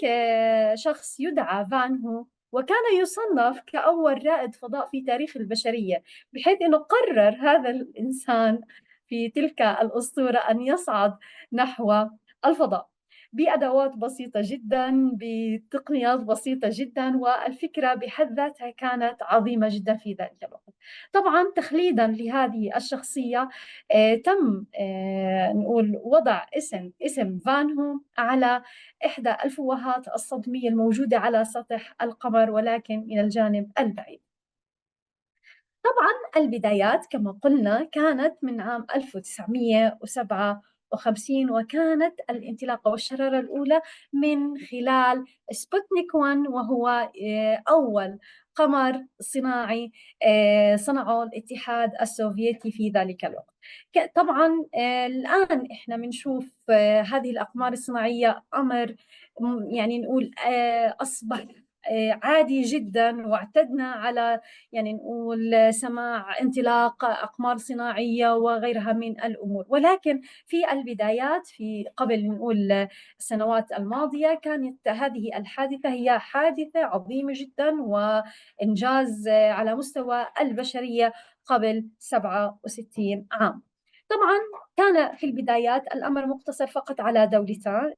شخص يدعى فان، وكان يصنف كأول رائد فضاء في تاريخ البشرية، بحيث أنه قرر هذا الإنسان في تلك الأسطورة أن يصعد نحو الفضاء بأدوات بسيطة جدا، بتقنيات بسيطة جدا، والفكرة بحد ذاتها كانت عظيمة جدا في ذلك الوقت. طبعا تخليدا لهذه الشخصية تم نقول وضع اسم فانهو على إحدى الفوهات الصدمية الموجودة على سطح القمر، ولكن من الجانب البعيد. طبعا البدايات كما قلنا كانت من عام 1957، وكانت الانطلاقة والشرارة الأولى من خلال سبوتنيك 1، وهو أول قمر صناعي صنعه الاتحاد السوفيتي في ذلك الوقت. طبعا الآن إحنا بنشوف هذه الأقمار الصناعية أمر يعني نقول أصبح عادي جدا، واعتدنا على يعني نقول سماع انطلاق أقمار صناعية وغيرها من الأمور. ولكن في البدايات في قبل نقول السنوات الماضية كانت هذه الحادثة هي حادثة عظيمة جدا وإنجاز على مستوى البشرية قبل 67 عام. طبعا كان في البدايات الأمر مقتصر فقط على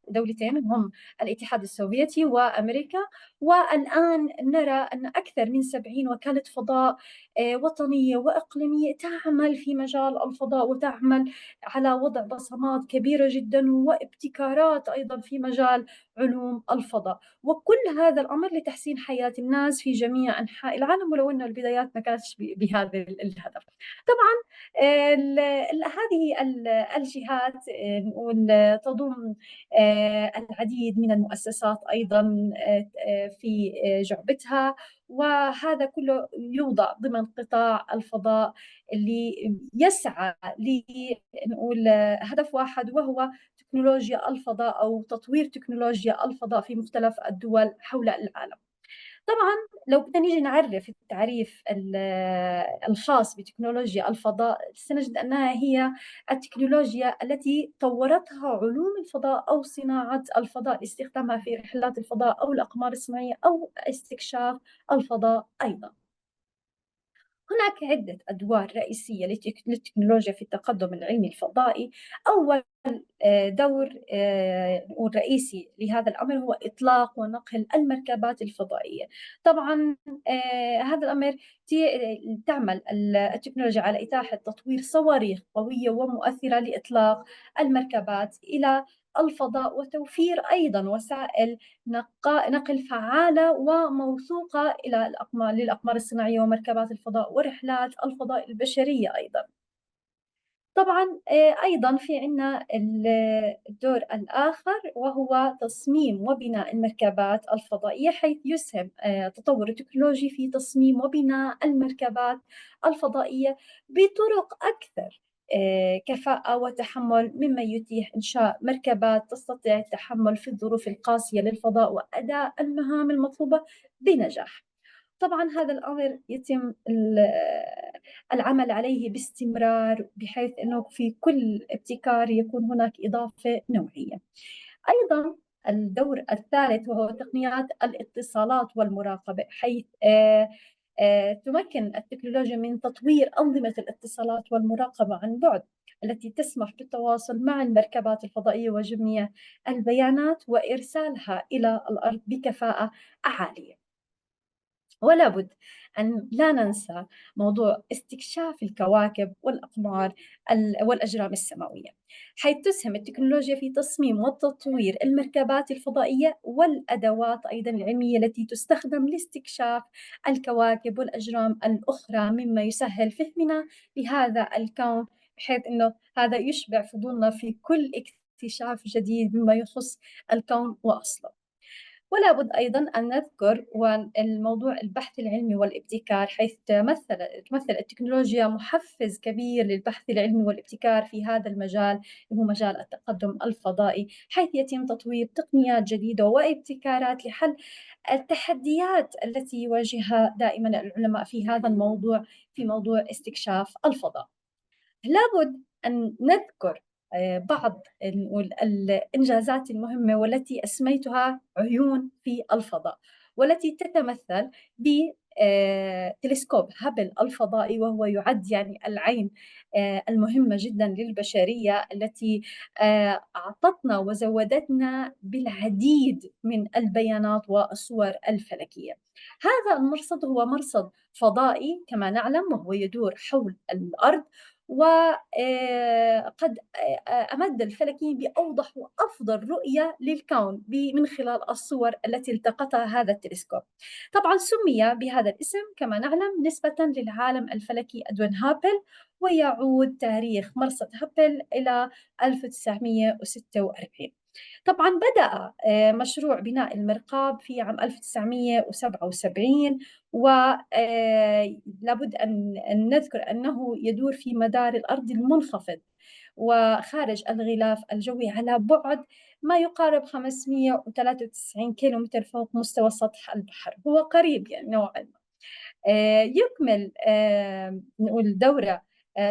دولتين هم الاتحاد السوفيتي وأمريكا، والآن نرى أن أكثر من 70 وكالة فضاء وطنية وإقليمية تعمل في مجال الفضاء، وتعمل على وضع بصمات كبيرة جدا وابتكارات أيضا في مجال علوم الفضاء، وكل هذا الأمر لتحسين حياة الناس في جميع أنحاء العالم، ولو أن البدايات ما كانتش بهذا الهدف. طبعا هذه الجهات نقول تضم العديد من المؤسسات أيضا في جعبتها، وهذا كله يوضع ضمن قطاع الفضاء اللي يسعى لنقول هدف واحد، وهو تكنولوجيا الفضاء أو تطوير تكنولوجيا الفضاء في مختلف الدول حول العالم. طبعا لو بدنا نيجي نعرف التعريف الخاص بتكنولوجيا الفضاء، سنجد أنها هي التكنولوجيا التي طورتها علوم الفضاء أو صناعة الفضاء لاستخدامها في رحلات الفضاء أو الأقمار الصناعية أو استكشاف الفضاء أيضا. هناك عدة أدوار رئيسية للتكنولوجيا في التقدم العلمي الفضائي. أول دور رئيسي لهذا الأمر هو إطلاق ونقل المركبات الفضائية. طبعا هذا الأمر تعمل التكنولوجيا على إتاحة تطوير صواريخ قوية ومؤثرة لإطلاق المركبات إلى الفضاء، وتوفير أيضا وسائل نقل فعالة وموثوقة إلى للأقمار الصناعية ومركبات الفضاء ورحلات الفضاء البشرية أيضا. طبعا أيضا في عنا الدور الآخر وهو تصميم وبناء المركبات الفضائية، حيث يسهم تطور التكنولوجي في تصميم وبناء المركبات الفضائية بطرق أكثر كفاءة وتحمل، مما يتيح إنشاء مركبات تستطيع التحمل في الظروف القاسية للفضاء وأداء المهام المطلوبة بنجاح. طبعا هذا الأمر يتم العمل عليه باستمرار، بحيث أنه في كل ابتكار يكون هناك إضافة نوعية. أيضا الدور الثالث وهو تقنيات الاتصالات والمراقبة، حيث تمكن التكنولوجيا من تطوير أنظمة الاتصالات والمراقبة عن بعد التي تسمح بالتواصل مع المركبات الفضائية وجميع البيانات وإرسالها إلى الأرض بكفاءة عالية. ولا بد أن لا ننسى موضوع استكشاف الكواكب والأقمار والأجرام السماوية، حيث تسهم التكنولوجيا في تصميم وتطوير المركبات الفضائية والأدوات أيضا العلمية التي تستخدم لاستكشاف الكواكب والأجرام الأخرى، مما يسهل فهمنا لهذا الكون، بحيث أنه هذا يشبع فضولنا في كل اكتشاف جديد بما يخص الكون وأصله. ولا بد أيضا أن نذكر الموضوع البحث العلمي والابتكار، حيث تمثل التكنولوجيا محفز كبير للبحث العلمي والابتكار في هذا المجال، هو مجال التقدم الفضائي، حيث يتم تطوير تقنيات جديدة وابتكارات لحل التحديات التي يواجهها دائما العلماء في هذا الموضوع، في موضوع استكشاف الفضاء. لابد أن نذكر بعض الإنجازات المهمة والتي أسميتها عيون في الفضاء، والتي تتمثل بتلسكوب هابل الفضائي، وهو يعد يعني العين المهمة جدا للبشرية، التي أعطتنا وزودتنا بالعديد من البيانات والصور الفلكية. هذا المرصد هو مرصد فضائي كما نعلم، وهو يدور حول الأرض، وقد أمد الفلكيين بأوضح وأفضل رؤية للكون من خلال الصور التي التقطها هذا التلسكوب. طبعا سمي بهذا الاسم كما نعلم نسبة للعالم الفلكي أدوين هابل، ويعود تاريخ مرصد هابل إلى 1946. طبعا بدأ مشروع بناء المرقاب في عام 1977، ولابد أن نذكر أنه يدور في مدار الأرض المنخفض وخارج الغلاف الجوي على بعد ما يقارب 593 كيلومتر فوق مستوى سطح البحر، هو قريب يعني نوعا ما. يكمل نقول دورة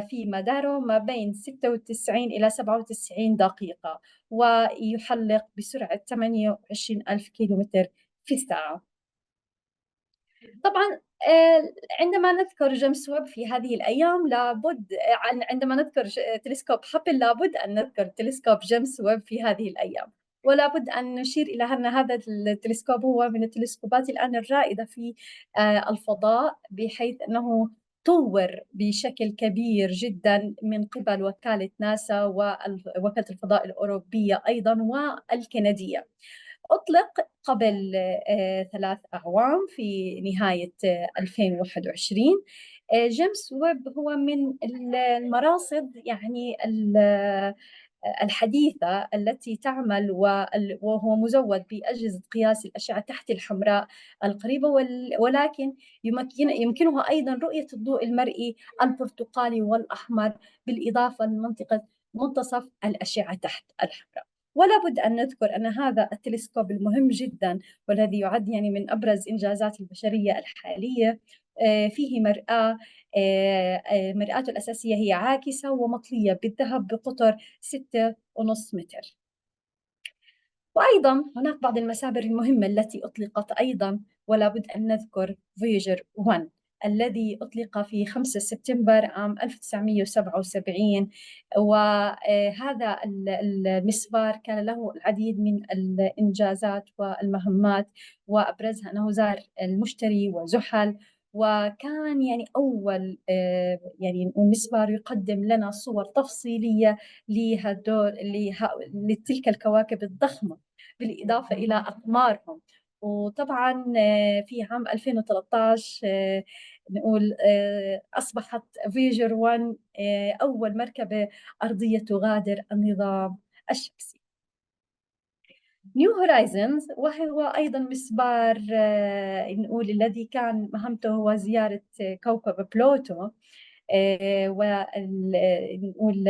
في مداره ما بين 96 إلى 97 دقيقة، ويحلق بسرعة 28,000 كيلومتر في الساعة. طبعا عندما نذكر جيمس ويب في هذه الأيام لابد عندما نذكر تلسكوب هابل لابد أن نذكر تلسكوب جيمس ويب في هذه الأيام، ولا بد أن نشير إلى أن هذا التلسكوب هو من التلسكوبات الآن الرائدة في الفضاء، بحيث أنه طور بشكل كبير جدا من قبل وكالة ناسا ووكالة الفضاء الأوروبية أيضا والكندية. أطلق قبل 3 أعوام في نهاية 2021. جيمس ويب هو من المراصد يعني الحديثة التي تعمل، وهو مزود بأجهزة قياس الأشعة تحت الحمراء القريبة، ولكن يمكنها أيضا رؤية الضوء المرئي البرتقالي والأحمر، بالإضافة لمنطقة منتصف الأشعة تحت الحمراء. ولا بد أن نذكر أن هذا التلسكوب المهم جدا والذي يعد يعني من أبرز إنجازات البشرية الحالية فيه مرآة، مرآته الأساسية هي عاكسة ومطلية بالذهب بقطر 6.5 متر. وأيضا هناك بعض المسابر المهمة التي أطلقت أيضا، ولا بد أن نذكر فويجر 1 الذي أطلق في 5 سبتمبر عام 1977، وهذا المسبار كان له العديد من الإنجازات والمهمات، وأبرزها أنه زار المشتري وزحل، وكان يعني أول يعني مسبار يقدم لنا صور تفصيلية لتلك الكواكب الضخمة بالإضافة إلى أقمارهم. وطبعا في عام 2013 نقول أصبحت فويجر 1 أول مركبة أرضية تغادر النظام الشمسي. نيو هورايزنز وهو أيضا مسبار نقول الذي كان مهمته هو زيارة كوكب بلوتو، ونقول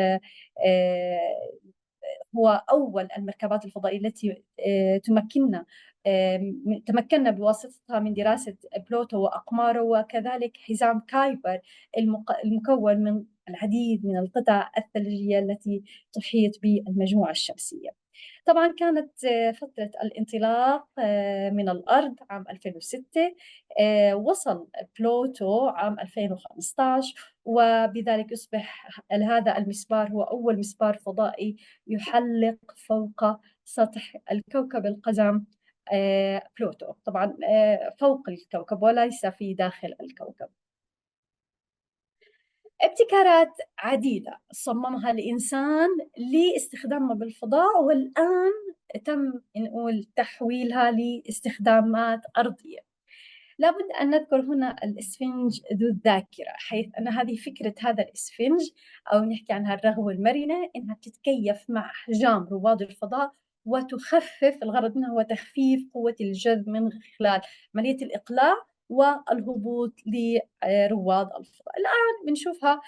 هو أول المركبات الفضائية التي تمكنا بواسطتها من دراسة بلوتو وأقماره، وكذلك حزام كايبر المكون من العديد من القطع الثلجية التي تحيط بالمجموعة الشمسية. طبعا كانت فترة الانطلاق من الأرض عام 2006، وصل بلوتو عام 2015، وبذلك يصبح هذا المسبار هو أول مسبار فضائي يحلق فوق سطح الكوكب القزم بلوتو، طبعا فوق الكوكب وليس في داخل الكوكب. ابتكارات عديدة صممها الإنسان لاستخدامها بالفضاء، والآن تم نقول تحويلها لاستخدامات أرضية. لابد أن نذكر هنا الإسفنج ذو الذاكرة، حيث أن هذه فكرة هذا الإسفنج أو نحكي عنها الرغوة المرنة، إنها تتكيف مع أحجام رواد الفضاء وتخفف، الغرض منها هو تخفيف قوة الجذب من خلال عملية الإقلاع والهبوط لرواد الفضاء. الآن بنشوفها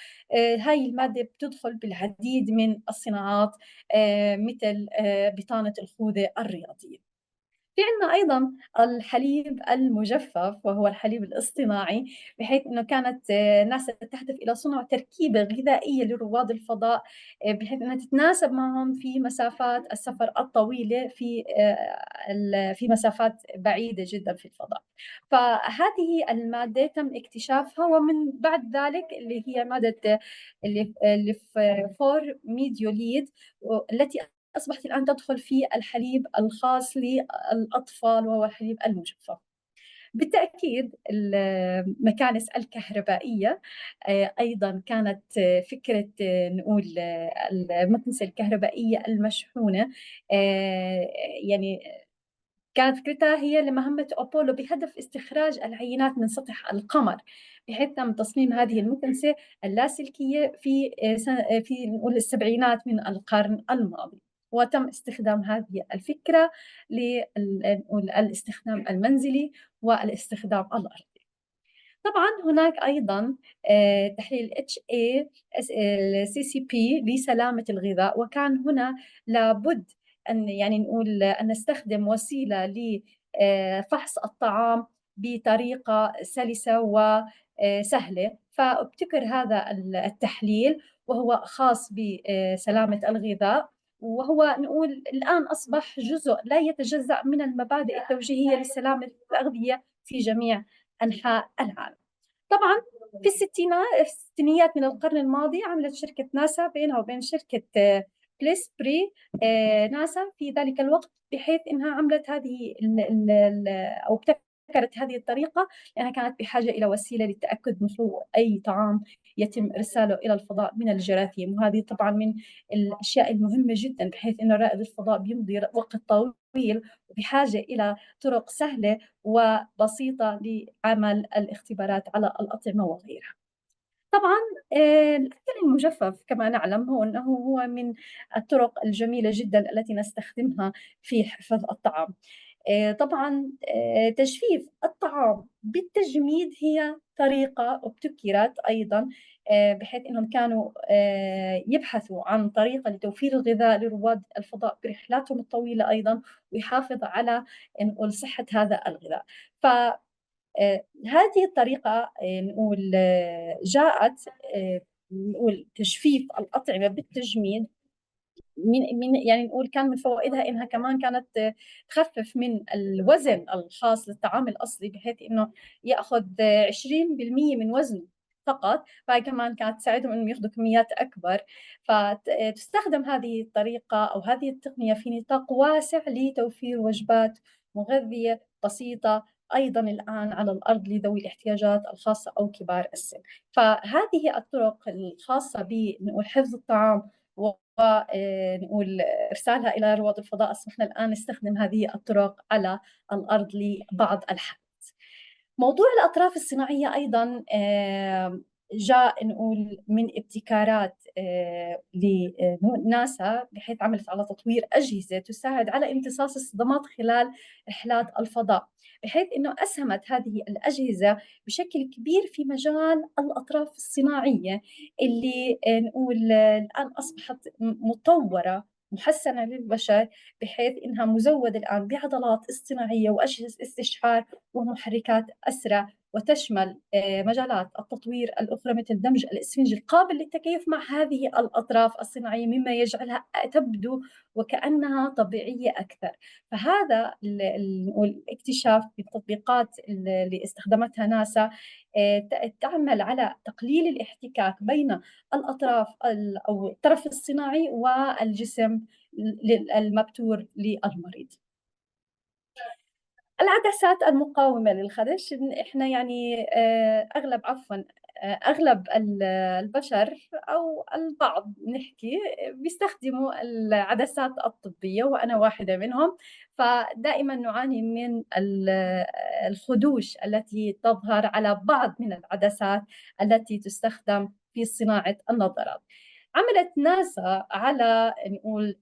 هاي المادة بتدخل بالعديد من الصناعات مثل بطانة الخوذة الرياضية. في عندنا أيضا الحليب المجفف وهو الحليب الاصطناعي، بحيث أنه كانت ناسا تهدف إلى صنع تركيبة غذائية لرواد الفضاء بحيث أنها تتناسب معهم في مسافات السفر الطويلة في مسافات بعيدة جدا في الفضاء. فهذه المادة تم اكتشافها، ومن بعد ذلك اللي هي مادة اللي في فور ميديوليد التي أصبحت الآن تدخل في الحليب الخاص للأطفال وهو الحليب المجفف. بالتأكيد المكانس الكهربائية أيضا كانت فكرة نقول المكنسة الكهربائية المشحونة يعني كانت فكرتها هي لمهمة أبولو بهدف استخراج العينات من سطح القمر، بحيث تم تصميم هذه المكنسة اللاسلكية في نقول السبعينات من القرن الماضي، وتم استخدام هذه الفكرة للاستخدام المنزلي والاستخدام الأرضي. طبعا هناك أيضا تحليل HACCP لسلامة الغذاء، وكان هنا لابد أن يعني نقول أن نستخدم وسيلة لفحص الطعام بطريقة سلسة وسهلة. فابتكر هذا التحليل وهو خاص بسلامة الغذاء، وهو نقول الآن أصبح جزء لا يتجزأ من المبادئ التوجيهية لسلامة الأغذية في جميع أنحاء العالم. طبعا في الستينيات من القرن الماضي عملت شركة ناسا بينها وبين شركة بليسبري ناسا في ذلك الوقت، بحيث إنها عملت هذه أو ابتكرت هذه الطريقة لأنها كانت بحاجة إلى وسيلة للتأكد من خلو أي طعام يتم إرساله إلى الفضاء من الجراثيم. وهذه طبعا من الأشياء المهمة جدا، بحيث أن رائد الفضاء بيمضي وقت طويل وبحاجة إلى طرق سهلة وبسيطة لعمل الاختبارات على الأطعمة وغيرها. طبعا الأكل المجفف كما نعلم هو من الطرق الجميلة جدا التي نستخدمها في حفظ الطعام. طبعا تجفيف الطعام بالتجميد هي طريقة ابتكرت أيضا بحيث أنهم كانوا يبحثوا عن طريقة لتوفير الغذاء لرواد الفضاء برحلاتهم الطويلة أيضا، ويحافظ على نقول صحة هذا الغذاء. هذه الطريقة نقول جاءت نقول تجفيف الأطعمة بالتجميد من يعني نقول كان من فوائدها انها كمان كانت تخفف من الوزن الخاص للطعام الاصلي، بحيث انه ياخذ 20% من وزنه فقط، فهي كمان كانت تساعدهم انهم ياخذوا كميات اكبر. فتستخدم هذه الطريقه او هذه التقنيه في نطاق واسع لتوفير وجبات مغذيه بسيطه ايضا الان على الارض لذوي الاحتياجات الخاصه او كبار السن. فهذه الطرق الخاصه بحفظ الطعام ونقول إرسالها إلى رواد الفضاء، أصبحنا الآن نستخدم هذه الطرق على الأرض لبعض الحالات. موضوع الأطراف الصناعية أيضا جاء نقول من ابتكارات لناسا، بحيث عملت على تطوير أجهزة تساعد على امتصاص الصدمات خلال رحلات الفضاء، بحيث أنه أسهمت هذه الأجهزة بشكل كبير في مجال الأطراف الصناعية اللي نقول الآن أصبحت مطورة محسنة للبشر، بحيث إنها مزودة الآن بعضلات اصطناعية وأجهزة استشعار ومحركات أسرع، وتشمل مجالات التطوير الأخرى مثل دمج الإسفنج القابل للتكيف مع هذه الأطراف الصناعية، مما يجعلها تبدو وكأنها طبيعية أكثر. فهذا الاكتشاف بالتطبيقات اللي استخدمتها ناسا تعمل على تقليل الاحتكاك بين الأطراف أو الطرف الصناعي والجسم المبتور للمريض. العدسات المقاومة للخدش، احنا يعني اغلب أغلب البشر أو البعض نحكي بيستخدموا العدسات الطبية وأنا واحدة منهم، فدائما نعاني من الخدوش التي تظهر على بعض من العدسات التي تستخدم في صناعة النظارات. عملت ناسا على نقول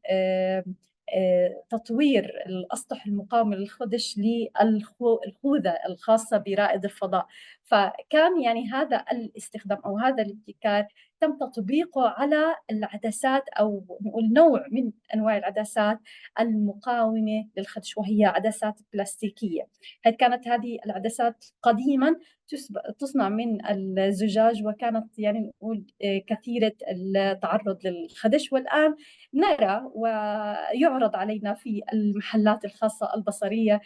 تطوير الأسطح المقاومة للخدش للخوذة الخاصة برائد الفضاء، فكان يعني هذا الاستخدام أو هذا الابتكار تم تطبيقه على العدسات أو نقول نوع من أنواع العدسات المقاومة للخدش، وهي عدسات بلاستيكية. كانت هذه العدسات قديما تصنع من الزجاج، وكانت يعني نقول كثيرة التعرض للخدش، والآن نرى ويعرض علينا في المحلات الخاصة البصرية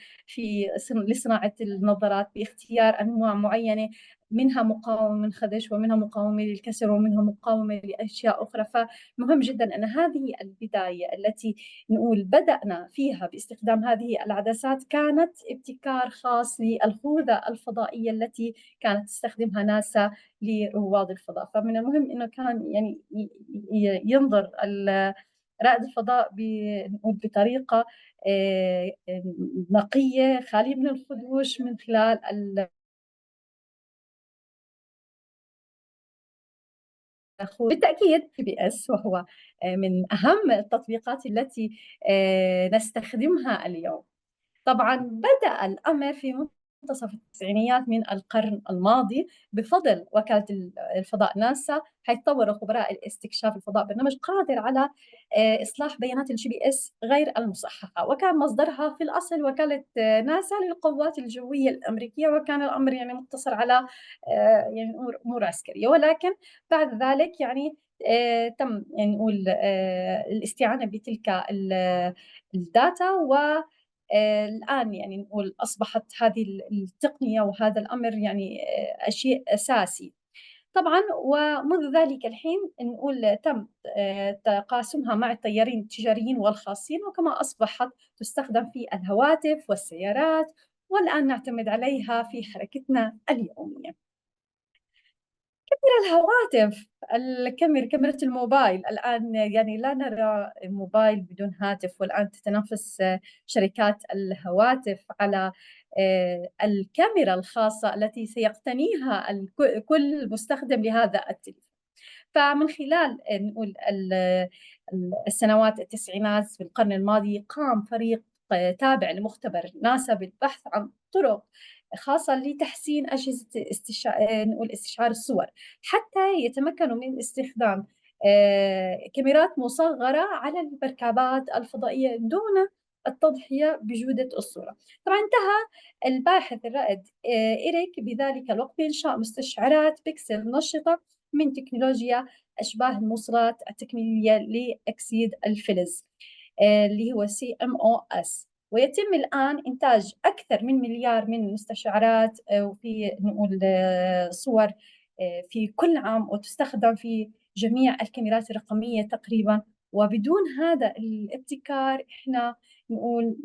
لصناعة النظارات باختيار أنواع معينة، منها مقاومة من خدش ومنها مقاومة للكسر ومنها مقاومة لأشياء أخرى. فمهم جدا أن هذه البداية التي نقول بدأنا فيها باستخدام هذه العدسات كانت ابتكار خاص للخوذة الفضائية التي كانت تستخدمها ناسا لرواد الفضاء. فمن المهم أنه كان يعني ينظر رائد الفضاء بطريقة نقية خالية من الخدوش من خلال بالتأكيد PBS وهو من أهم التطبيقات التي نستخدمها اليوم. طبعا بدأ الأمر في منتصف التسعينيات من القرن الماضي بفضل وكالة الفضاء ناسا، حيث طور خبراء الاستكشاف الفضاء برنامج قادر على إصلاح بيانات الGPS غير المصححة، وكان مصدرها في الأصل وكالة ناسا للقوات الجوية الأمريكية، وكان الأمر يعني مقتصر على يعني أمور عسكرية. ولكن بعد ذلك يعني تم يعني نقول الاستعانة بتلك الداتا، و الآن يعني نقول أصبحت هذه التقنية وهذا الأمر يعني شيء أساسي. طبعا ومنذ ذلك الحين نقول تم تقاسمها مع الطيارين التجاريين والخاصين، وكما أصبحت تستخدم في الهواتف والسيارات، والآن نعتمد عليها في حركتنا اليومية. الهواتف، كاميرا الموبايل الآن يعني لا نرى موبايل بدون هاتف، والآن تتنافس شركات الهواتف على الكاميرا الخاصة التي سيقتنيها كل مستخدم لهذا التليفون. فمن خلال نقول السنوات التسعينات في القرن الماضي قام فريق تابع لمختبر ناسا بالبحث عن طرق خاصة لتحسين أجهزة نقول استشعار الصور، حتى يتمكنوا من استخدام كاميرات مصغرة على المركبات الفضائية دون التضحية بجودة الصورة. طبعا انتهى الباحث الرائد إيريك بذلك الوقت بإنشاء مستشعرات بيكسل نشطة من تكنولوجيا أشباه الموصلات التكميلية لأكسيد الفلز اللي هو CMOS، ويتم الآن إنتاج أكثر من مليار من المستشعرات وفي نقول صور في كل عام، وتستخدم في جميع الكاميرات الرقمية تقريبا. وبدون هذا الابتكار إحنا نقول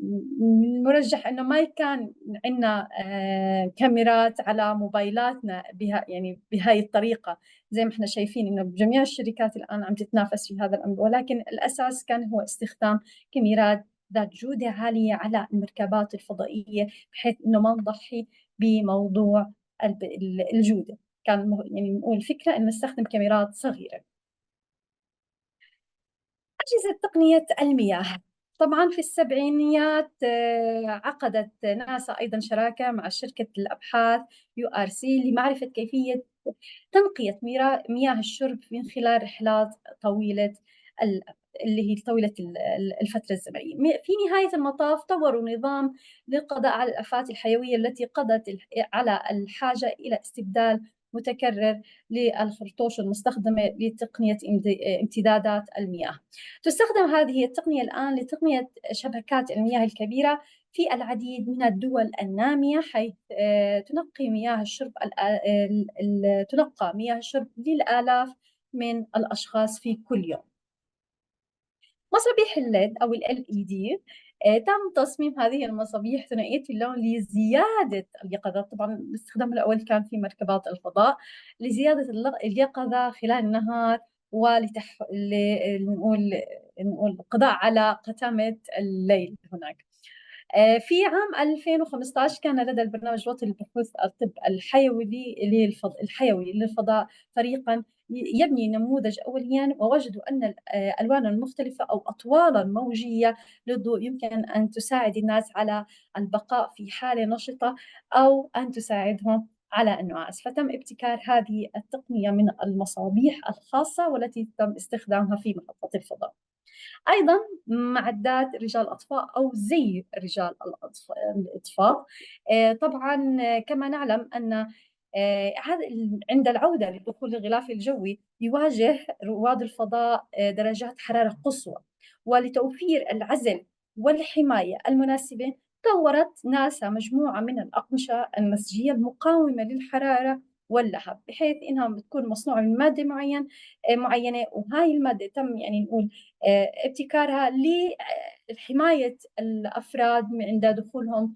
مرجح أنه ما كان عندنا كاميرات على موبايلاتنا بها يعني بهاي الطريقة، زي ما احنا شايفين إنه جميع الشركات الآن عم تتنافس في هذا الأمر، ولكن الأساس كان هو استخدام كاميرات ذات جودة عالية على المركبات الفضائية، بحيث إنه ما نضحي بموضوع الجودة. كان يعني نقول فكرة إنه نستخدم كاميرات صغيرة. أجهزة تقنية المياه، طبعا في السبعينيات عقدت ناسا أيضا شراكة مع شركة الأبحاث URC لمعرفة كيفية تنقية مياه الشرب من خلال رحلات طويلة اللي هي طويلة الفترة الزمنية. في نهاية المطاف طوروا نظام للقضاء على الآفات الحيوية التي قضت على الحاجة إلى استبدال متكرر للخرطوش المستخدمة لتقنية امتدادات المياه. تستخدم هذه التقنية الآن لتقنية شبكات المياه الكبيرة في العديد من الدول النامية، حيث تنقى مياه الشرب للآلاف من الأشخاص في كل يوم. مصابيح الليد أو ال LED تم تصميم هذه المصابيح ثنائية اللون لزيادة اليقظة. طبعا الاستخدام الأول كان في مركبات الفضاء لزيادة اليقظة خلال النهار، نقول القضاء على قتامة الليل هناك. في عام 2015 كان لدى البرنامج الوطني للبحوث الطب الحيوي للفضاء فريقا يبني نموذج أوليا، ووجدوا أن الألوان المختلفة أو أطوالا موجية للضوء يمكن أن تساعد الناس على البقاء في حالة نشطة أو أن تساعدهم على النعاس. فتم ابتكار هذه التقنية من المصابيح الخاصة والتي تم استخدامها في محطة الفضاء. أيضا معدات رجال الأطفاء أو زي رجال الإطفاء. طبعا كما نعلم أن عند العودة لدخول الغلاف الجوي يواجه رواد الفضاء درجات حرارة قصوى، ولتوفير العزل والحماية المناسبة طورت ناسا مجموعة من الأقمشة النسيجية المقاومة للحرارة واللهب، بحيث إنها بتكون مصنوعة من مادة معينة، وهاي المادة تم نقول ابتكارها لحماية الأفراد عند دخولهم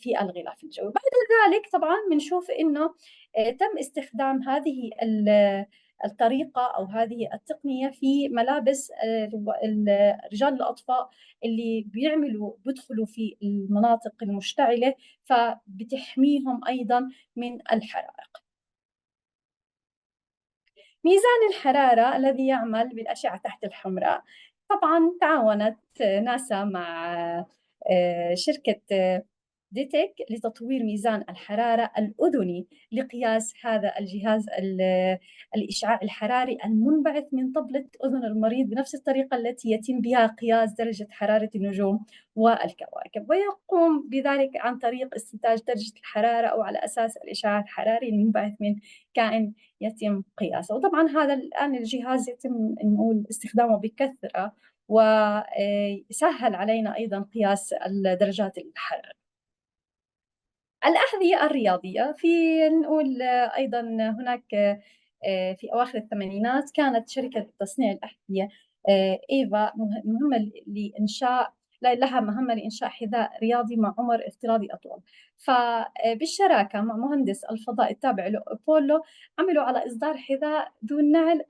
في الغلاف الجوي. بعد ذلك طبعا بنشوف إنه تم استخدام هذه الطريقة أو هذه التقنية في ملابس رجال الأطفاء اللي بيدخلوا في المناطق المشتعلة، فبتحميهم أيضا من الحرائق. ميزان الحرارة الذي يعمل بالأشعة تحت الحمراء. طبعا تعاونت ناسا مع شركة ديتك لتطوير ميزان الحرارة الأذني لقياس هذا الجهاز الإشعاع الحراري المنبعث من طبلة أذن المريض بنفس الطريقة التي يتم بها قياس درجة حرارة النجوم والكواكب، ويقوم بذلك عن طريق استنتاج درجة الحرارة أو على أساس الإشعاع الحراري المنبعث من كائن يتم قياسه. وطبعا هذا الآن الجهاز يتم نقول استخدامه بكثرة، وسهل علينا أيضا قياس درجات الحرارة. الأحذية الرياضية، في نقول أيضا هناك في أواخر الثمانينات كانت شركة تصنيع الأحذية إيفا لها مهمة لإنشاء حذاء رياضي مع عمر افتراضي أطول. فبالشراكة مع مهندس الفضاء التابع لأبولو عملوا على إصدار حذاء ذو النعل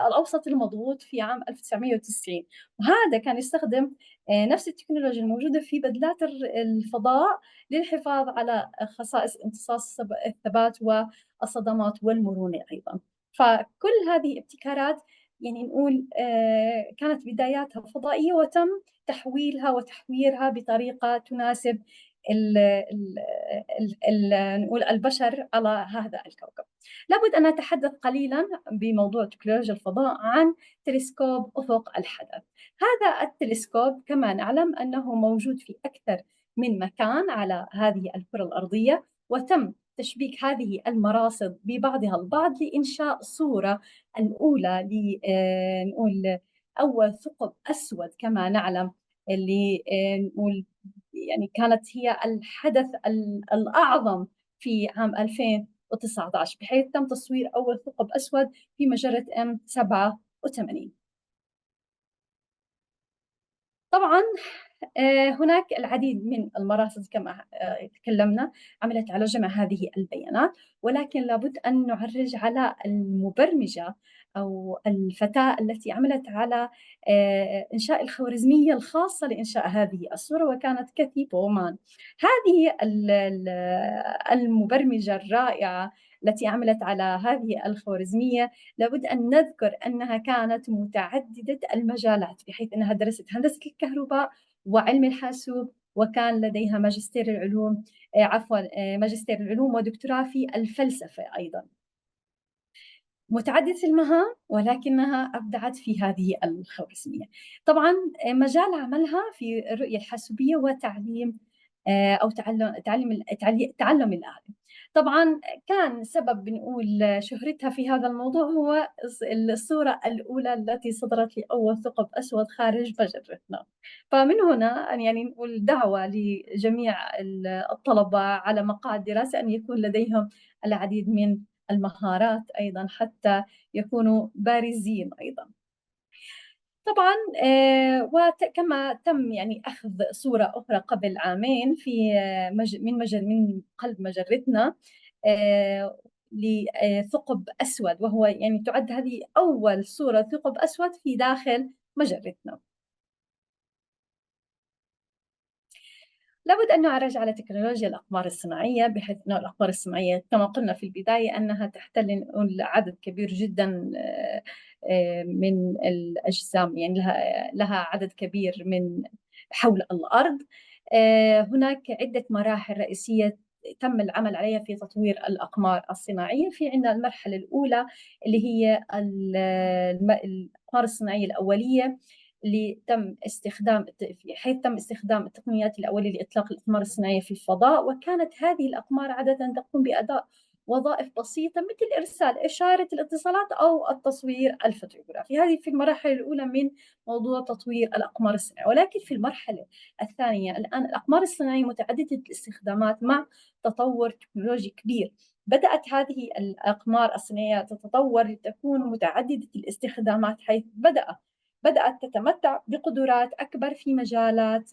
الأوسط المضغوط في عام 1990، وهذا كان يستخدم نفس التكنولوجيا الموجودة في بدلات الفضاء للحفاظ على خصائص امتصاص الثبات والصدمات والمرونة أيضا. فكل هذه ابتكارات نقول كانت بداياتها فضائية، وتم تحويلها وتحويرها بطريقة تناسب نقول البشر على هذا الكوكب. لابد أن نتحدث قليلا بموضوع تكنولوجيا الفضاء عن تلسكوب أفق الحدث. هذا التلسكوب كما نعلم أنه موجود في أكثر من مكان على هذه الكرة الأرضية، وتم تشبيك هذه المراصد ببعضها البعض لإنشاء صورة الأولى نقول أول ثقب أسود كما نعلم، اللي نقول كانت هي الحدث الأعظم في عام 2019، بحيث تم تصوير أول ثقب أسود في مجرة M87. طبعا هناك العديد من المراصد كما تكلمنا عملت على جمع هذه البيانات، ولكن لابد أن نعرج على المبرمجة أو الفتاة التي عملت على إنشاء الخوارزمية الخاصة لإنشاء هذه الصورة، وكانت كاثي بومان. هذه المبرمجة الرائعة التي عملت على هذه الخوارزمية لابد أن نذكر أنها كانت متعددة المجالات، بحيث أنها درست هندسة الكهرباء وعلم الحاسوب، وكان لديها ماجستير العلوم ودكتوراه في الفلسفة أيضا. متعددة المهام، ولكنها أبدعت في هذه الخوارزمية. طبعا مجال عملها في الرؤية الحاسوبية وتعليم أو تعلم الآلة. طبعا كان سبب بنقول شهرتها في هذا الموضوع هو الصورة الأولى التي صدرت لأول ثقب أسود خارج مجرتنا. فمن هنا نقول دعوة لجميع الطلبة على مقاعد الدراسة أن يكون لديهم العديد من المهارات أيضا حتى يكونوا بارزين أيضا. طبعا وكما تم يعني أخذ صورة أخرى قبل عامين في من قلب مجرتنا لثقب أسود، وهو يعني تعد هذه أول صورة ثقب أسود في داخل مجرتنا. لابد أن نعرج على تكنولوجيا الأقمار الصناعية، بحيث أن الأقمار الصناعية كما قلنا في البداية أنها تحتل عدد كبير جدا من الأجسام، يعني لها عدد كبير من حول الأرض. هناك عدة مراحل رئيسية تم العمل عليها في تطوير الأقمار الصناعية. في عندنا المرحلة الأولى اللي هي الأقمار الصناعية الأولية، اللي تم استخدام حيث تم استخدام التقنيات الأولية لإطلاق الأقمار الصناعية في الفضاء، وكانت هذه الأقمار عادة تقوم بأداء وظائف بسيطة مثل إرسال إشارة الاتصالات أو التصوير الفوتوغرافي. هذه في المراحل الأولى من موضوع تطوير الأقمار الصناعية. ولكن في المرحلة الثانية الآن الأقمار الصناعية متعددة الاستخدامات مع تطور تكنولوجي كبير. بدأت هذه الأقمار الصناعية تتطور لتكون متعددة الاستخدامات، حيث بدأت تتمتع بقدرات أكبر في مجالات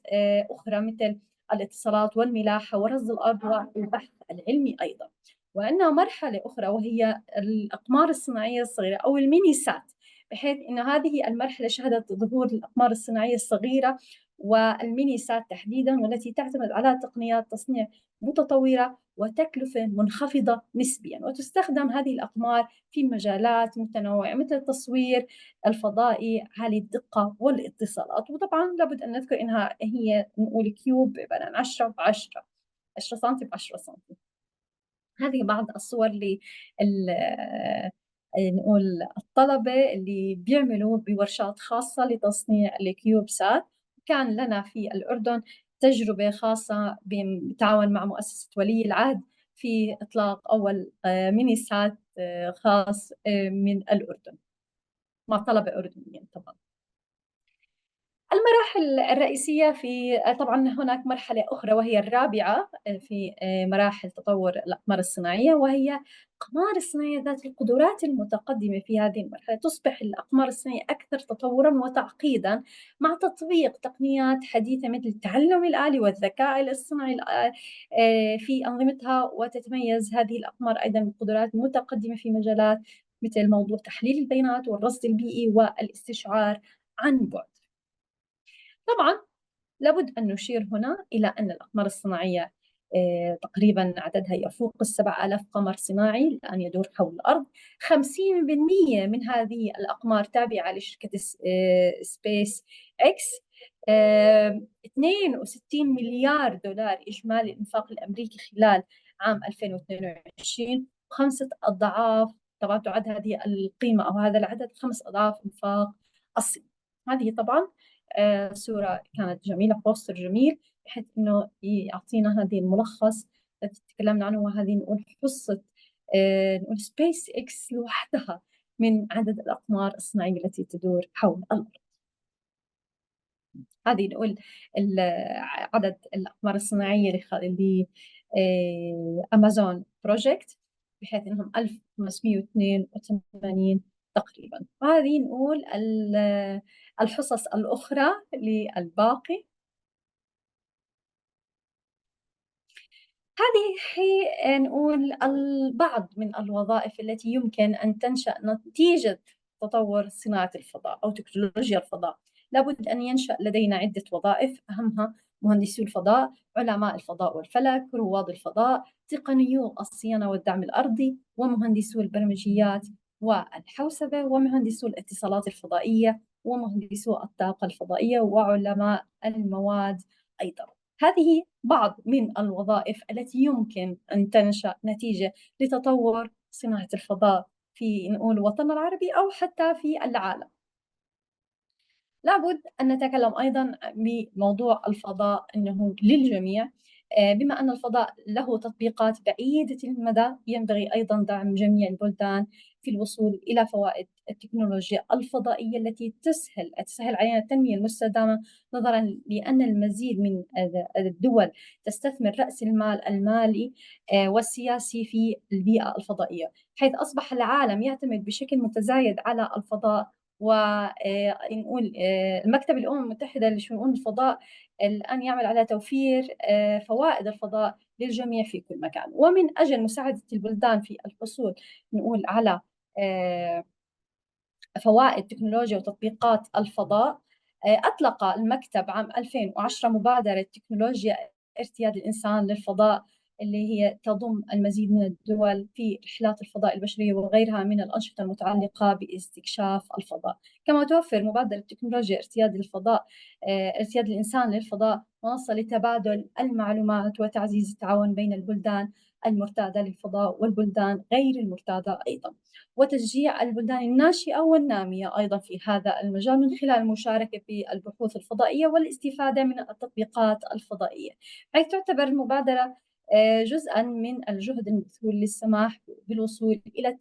أخرى مثل الاتصالات والملاحة ورصد الأرض والبحث العلمي أيضا. وعندنا مرحلة أخرى وهي الأقمار الصناعية الصغيرة أو الميني سات، بحيث أن هذه المرحلة شهدت ظهور الأقمار الصناعية الصغيرة والميني سات تحديدا، والتي تعتمد على تقنيات تصنيع متطورة وتكلفة منخفضة نسبيا، وتستخدم هذه الأقمار في مجالات متنوعة مثل التصوير الفضائي عالي الدقة والاتصالات. وطبعا لابد أن نذكر أنها هي نقول كيوب عبارة عن 10 ب 10 سم ب 10 سم. هذه بعض الصور نقول الطلبة اللي بيعملوا بورشات خاصة لتصنيع الكيوب سات. كان لنا في الأردن تجربة خاصة بالتعاون مع مؤسسة ولي العهد في إطلاق أول ميني سات خاص من الأردن مع طلبة أردنيين. طبعا المراحل الرئيسية في طبعا هناك مرحلة أخرى وهي الرابعة في مراحل تطور الأقمار الصناعية، وهي الأقمار الصناعية ذات القدرات المتقدمة. في هذه المرحلة تصبح الأقمار الصناعية أكثر تطورا وتعقيدا مع تطبيق تقنيات حديثة مثل التعلم الآلي والذكاء الاصطناعي في أنظمتها. وتتميز هذه الأقمار أيضا بقدرات متقدمة في مجالات مثل موضوع تحليل البيانات والرصد البيئي والاستشعار عن بعد. طبعا لابد أن نشير هنا إلى أن الأقمار الصناعية تقريبا عددها يفوق 7000 قمر صناعي الآن يدور حول الأرض. 50% من هذه الأقمار تابعة لشركة سبيس إكس. 62 مليار دولار إجمالي الإنفاق الأمريكي خلال عام 2022، 5 أضعاف. طبعا تعد هذه القيمة أو هذا العدد 5 أضعاف إنفاق الصين. هذه طبعا صورة كانت جميلة، بوستر جميل، بحيث إنه يعطينا هذه الملخص التي تكلمنا عنه، وهذه نقول حصة نقول سبيس إكس لوحدها من عدد الأقمار الصناعية التي تدور حول الأرض. هذه نقول عدد الأقمار الصناعية ل أمازون بروجكت، بحيث إنهم 1582 تقريبا. وهذه نقول الحصص الأخرى للباقي. هذه هي نقول البعض من الوظائف التي يمكن أن تنشأ نتيجة تطور صناعة الفضاء أو تكنولوجيا الفضاء. لابد أن ينشأ لدينا عدة وظائف، أهمها مهندسو الفضاء، علماء الفضاء والفلك، رواد الفضاء، تقنيو الصيانة والدعم الأرضي، ومهندسو البرمجيات والحوسبة، ومهندسو الاتصالات الفضائية، ومهندسو الطاقة الفضائية، وعلماء المواد أيضا. هذه بعض من الوظائف التي يمكن أن تنشأ نتيجة لتطور صناعة الفضاء في نقول الوطن العربي أو حتى في العالم. لابد أن نتكلم أيضا بموضوع الفضاء أنه للجميع، بما أن الفضاء له تطبيقات بعيدة المدى، ينبغي أيضا دعم جميع البلدان في الوصول إلى فوائد التكنولوجيا الفضائية التي تسهل علينا التنمية المستدامة، نظرا لأن المزيد من الدول تستثمر رأس المال المالي والسياسي في البيئة الفضائية، حيث أصبح العالم يعتمد بشكل متزايد على الفضاء ونقول المكتب الأمم المتحدة لشؤون الفضاء الآن يعمل على توفير فوائد الفضاء للجميع في كل مكان. ومن أجل مساعدة البلدان في الحصول نقول على فوائد تكنولوجيا وتطبيقات الفضاء، أطلق المكتب عام 2010 مبادرة تكنولوجيا ارتياد الإنسان للفضاء، اللي هي تضم المزيد من الدول في رحلات الفضاء البشرية وغيرها من الأنشطة المتعلقة باستكشاف الفضاء. كما توفر مبادرة تكنولوجيا ارتياد الفضاء ارتياد الإنسان للفضاء منصة لتبادل المعلومات وتعزيز التعاون بين البلدان المرتادة للفضاء والبلدان غير المرتادة أيضا، وتشجيع البلدان الناشئة والنامية أيضا في هذا المجال من خلال المشاركة في البحوث الفضائية والاستفادة من التطبيقات الفضائية، حيث تعتبر المبادرة جزءا من الجهد المبذول للسماح بالوصول إلى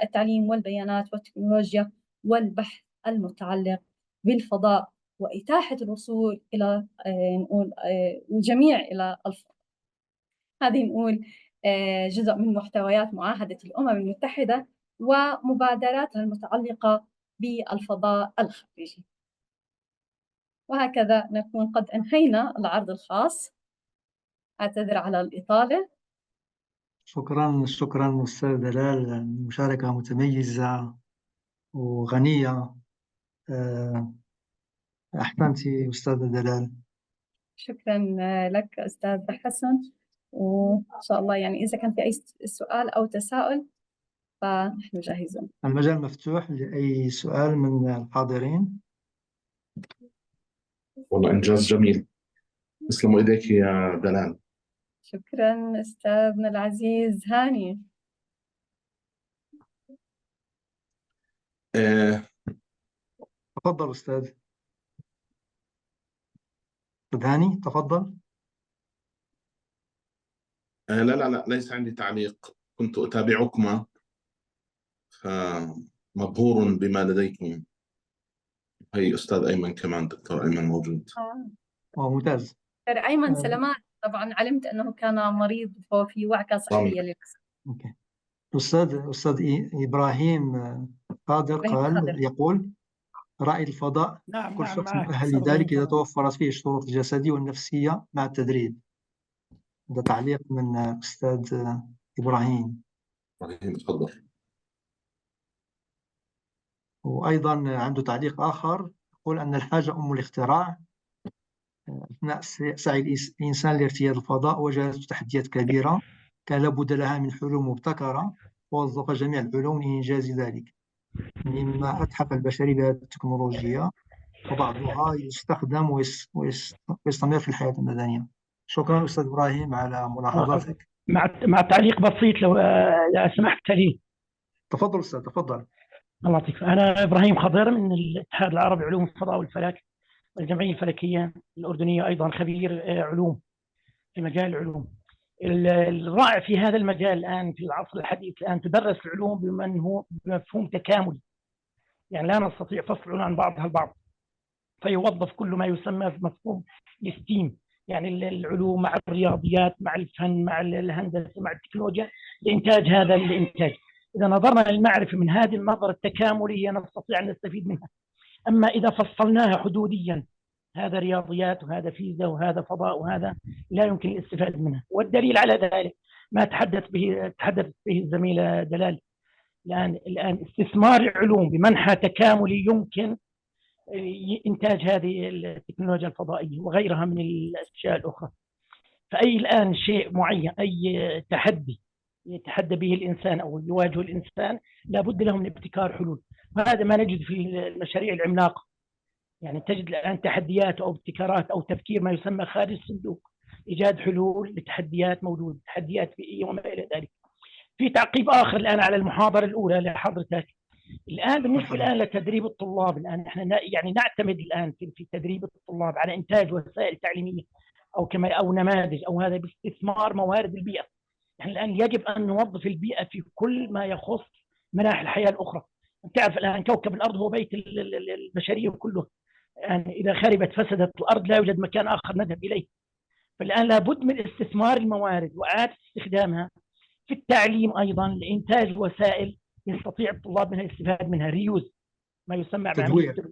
التعليم والبيانات والتكنولوجيا والبحث المتعلق بالفضاء وإتاحة الوصول إلى نقول الجميع إلى الفضاء. هذه نقول جزء من محتويات معاهدة الأمم المتحدة ومبادراتها المتعلقة بالفضاء الخارجي. وهكذا نكون قد أنهينا العرض الخاص. أعتذر على الإطالة. شكرا أستاذ دلال، المشاركة متميزة وغنية. أحسنتي أستاذ دلال. شكرا لك أستاذ حسن، وإن شاء الله يعني إذا كان في أي سؤال أو تساؤل فنحن جاهزون. المجال مفتوح لأي سؤال من الحاضرين. والله إنجاز جميل، تسلموا إيديك يا دلال. شكرا أستاذنا العزيز هاني. تفضل أستاذ هاني، تفضل. لا ليس عندي تعليق، كنت أتابعكما فمبهور بما لديكم. هي أستاذ أيمن كمان، دكتور أيمن موجود. ممتاز. دكتور أيمن سلامات، طبعا علمت أنه كان مريض وفي وعكة صحية للأسف. أوكي. أستاذ إبراهيم قادر يقول رائد الفضاء كل شخص مؤهل لذلك إذا توفرت فيه الشروط الجسدية والنفسية مع التدريب. هذا تعليق من أستاذ إبراهيم. تفضل. وأيضا عنده تعليق آخر يقول أن الحاجة أم الاختراع. أثناء سعي الإنسان لارتياد الفضاء واجهته تحديات كبيرة كان لابد لها من حلول مبتكرة، ووظف جميع العلوم لإنجاز ذلك، مما أتحف البشرية بهذه التكنولوجيا وبعضها يستخدم ويستمر في الحياة المدنية. شكرا أستاذ إبراهيم على ملاحظاتك. مع تعليق بسيط لو سمحت لي. تفضل أستاذ، تفضل. الله يعطيك. أنا إبراهيم خضير من الاتحاد العربي علوم الفضاء والفلك والجمعية الفلكية الأردنية، أيضا خبير علوم في مجال العلوم. الرائع في هذا المجال الآن في العصر الحديث الآن تدرس العلوم بمفهوم تكاملي، يعني لا نستطيع فصل العلوم عن بعضها البعض، فيوظف كل ما يسمى بمفهوم الستيم، يعني العلوم مع الرياضيات مع الفن مع الهندسة مع التكنولوجيا لإنتاج هذا الإنتاج. إذا نظرنا للمعرفة من هذه النظرة التكاملية نستطيع أن نستفيد منها. أما إذا فصلناها حدوديا، هذا رياضيات وهذا فيزياء وهذا فضاء وهذا، لا يمكن الاستفادة منها. والدليل على ذلك ما تحدث به الزميلة دلال الآن استثمار العلوم بمنحى تكاملي يمكن إنتاج هذه التكنولوجيا الفضائية وغيرها من الأشياء الأخرى. فأي الآن شيء معين، أي تحدي يتحدى به الإنسان أو يواجه الإنسان لابد له من ابتكار حلول، وهذا ما نجد في المشاريع العملاقة. يعني تجد الآن تحديات أو ابتكارات أو تفكير ما يسمى خارج الصندوق، إيجاد حلول لتحديات موجودة، تحديات بيئية وما إلى ذلك. في تعقيب آخر الآن على المحاضرة الأولى لحضرتك، الآن بالنسبة الآن لتدريب الطلاب، الآن احنا يعني نعتمد الآن في تدريب الطلاب على إنتاج وسائل تعليمية أو نماذج أو هذا باستثمار موارد البيئة. يعني الآن يجب أن نوظف البيئة في كل ما يخص مناحي الحياة الأخرى. تعرف الآن كوكب الأرض هو بيت البشرية كله، يعني إذا خربت فسدت الأرض لا يوجد مكان آخر نذهب إليه. فالآن لابد من استثمار الموارد وإعادة استخدامها في التعليم، أيضا لإنتاج وسائل يستطيع الطلاب منها الاستفادة منها، ريوز ما يسمى تدوير.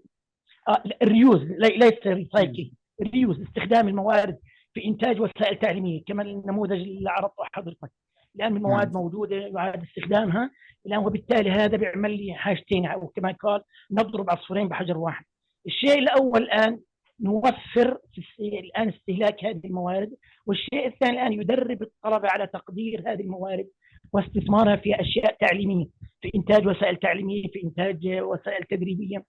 الريوز، ليس ريسايكل، الريوز، استخدام الموارد في إنتاج وسائل تعليمية كما النموذج اللي عرضته حضرتك. الآن المواد موجودة يعاد استخدامها الآن، وبالتالي هذا بيعمل لي حاجتين، أو كما قال نضرب عصفورين بحجر واحد. الشيء الأول الآن نوفر الآن استهلاك هذه الموارد، والشيء الثاني الآن يدرب الطلبة على تقدير هذه الموارد واستثمارها في أشياء تعليمية، في إنتاج وسائل تعليمية، في إنتاج وسائل تدريبية،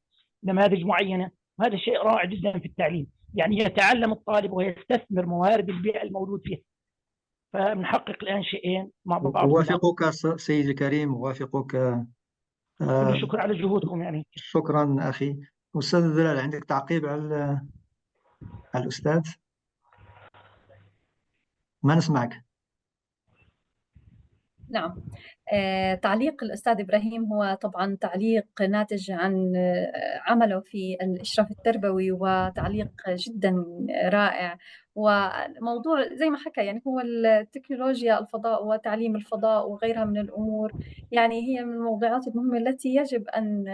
نماذج معينة. وهذا شيء رائع جدا في التعليم، يعني يتعلم الطالب ويستثمر موارد البيئة الموجود فيها. فبنحقق الآن شيئين مع بعض. أوافقك سيدي الكريم، أوافقك. كل شكر على جهودكم. يعني شكرا أخي. أستاذ دلال، عندك تعقيب على الأستاذ؟ ما نسمعك. نعم. تعليق الأستاذ إبراهيم هو طبعا تعليق ناتج عن عمله في الإشراف التربوي، وتعليق جدا رائع. وموضوع زي ما حكى يعني هو التكنولوجيا، الفضاء وتعليم الفضاء وغيرها من الأمور، يعني هي من الموضوعات المهمة التي يجب أن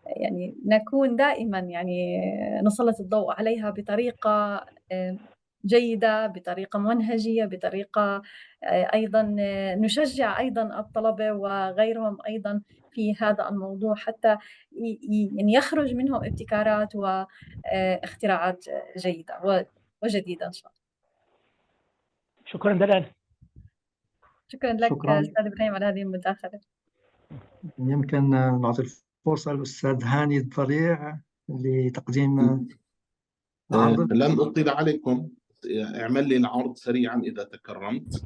يعني نكون دائما يعني نسلط الضوء عليها بطريقة جيدة، بطريقة منهجية، بطريقة أيضا نشجع أيضا الطلبة وغيرهم أيضا في هذا الموضوع، حتى يعني يخرج منهم ابتكارات واختراعات جيدة وجديدة إن شاء الله. شكرا دلال. شكرا لك أستاذ إبراهيم على هذه المداخلة. يمكن نعطي الفرصة للأستاذ هاني الضريع لتقديم العرض. لن أطيل عليكم، اعمل لي العرض سريعا إذا تكرمت.